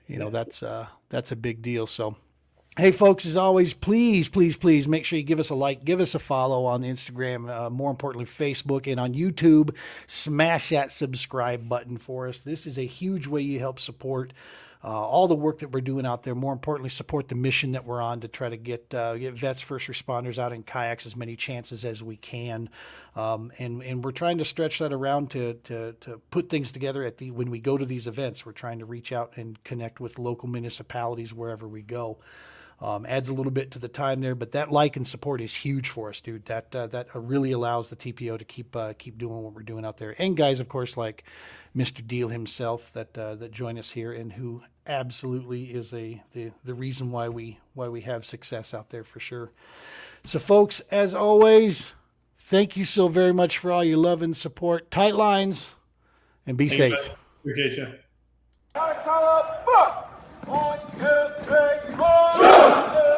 You know, that's a big deal. So, hey, folks, as always, please, please, please make sure you give us a like, give us a follow on Instagram, more importantly, Facebook, and on YouTube. Smash that subscribe button for us. This is a huge way you help support all the work that we're doing out there. More importantly, support the mission that we're on to try to get vets, first responders out in kayaks as many chances as we can. And we're trying to stretch that around to put things together when we go to these events. We're trying to reach out and connect with local municipalities wherever we go. Adds a little bit to the time there, but that like and support is huge for us, dude. That really allows the TPO to keep doing what we're doing out there. And guys, of course, like Mr. Diehl himself that join us here and who absolutely is the reason why we have success out there for sure. So folks, as always, thank you so very much for all your love and support. Tight lines and be safe. Appreciate you. One, two, three, four.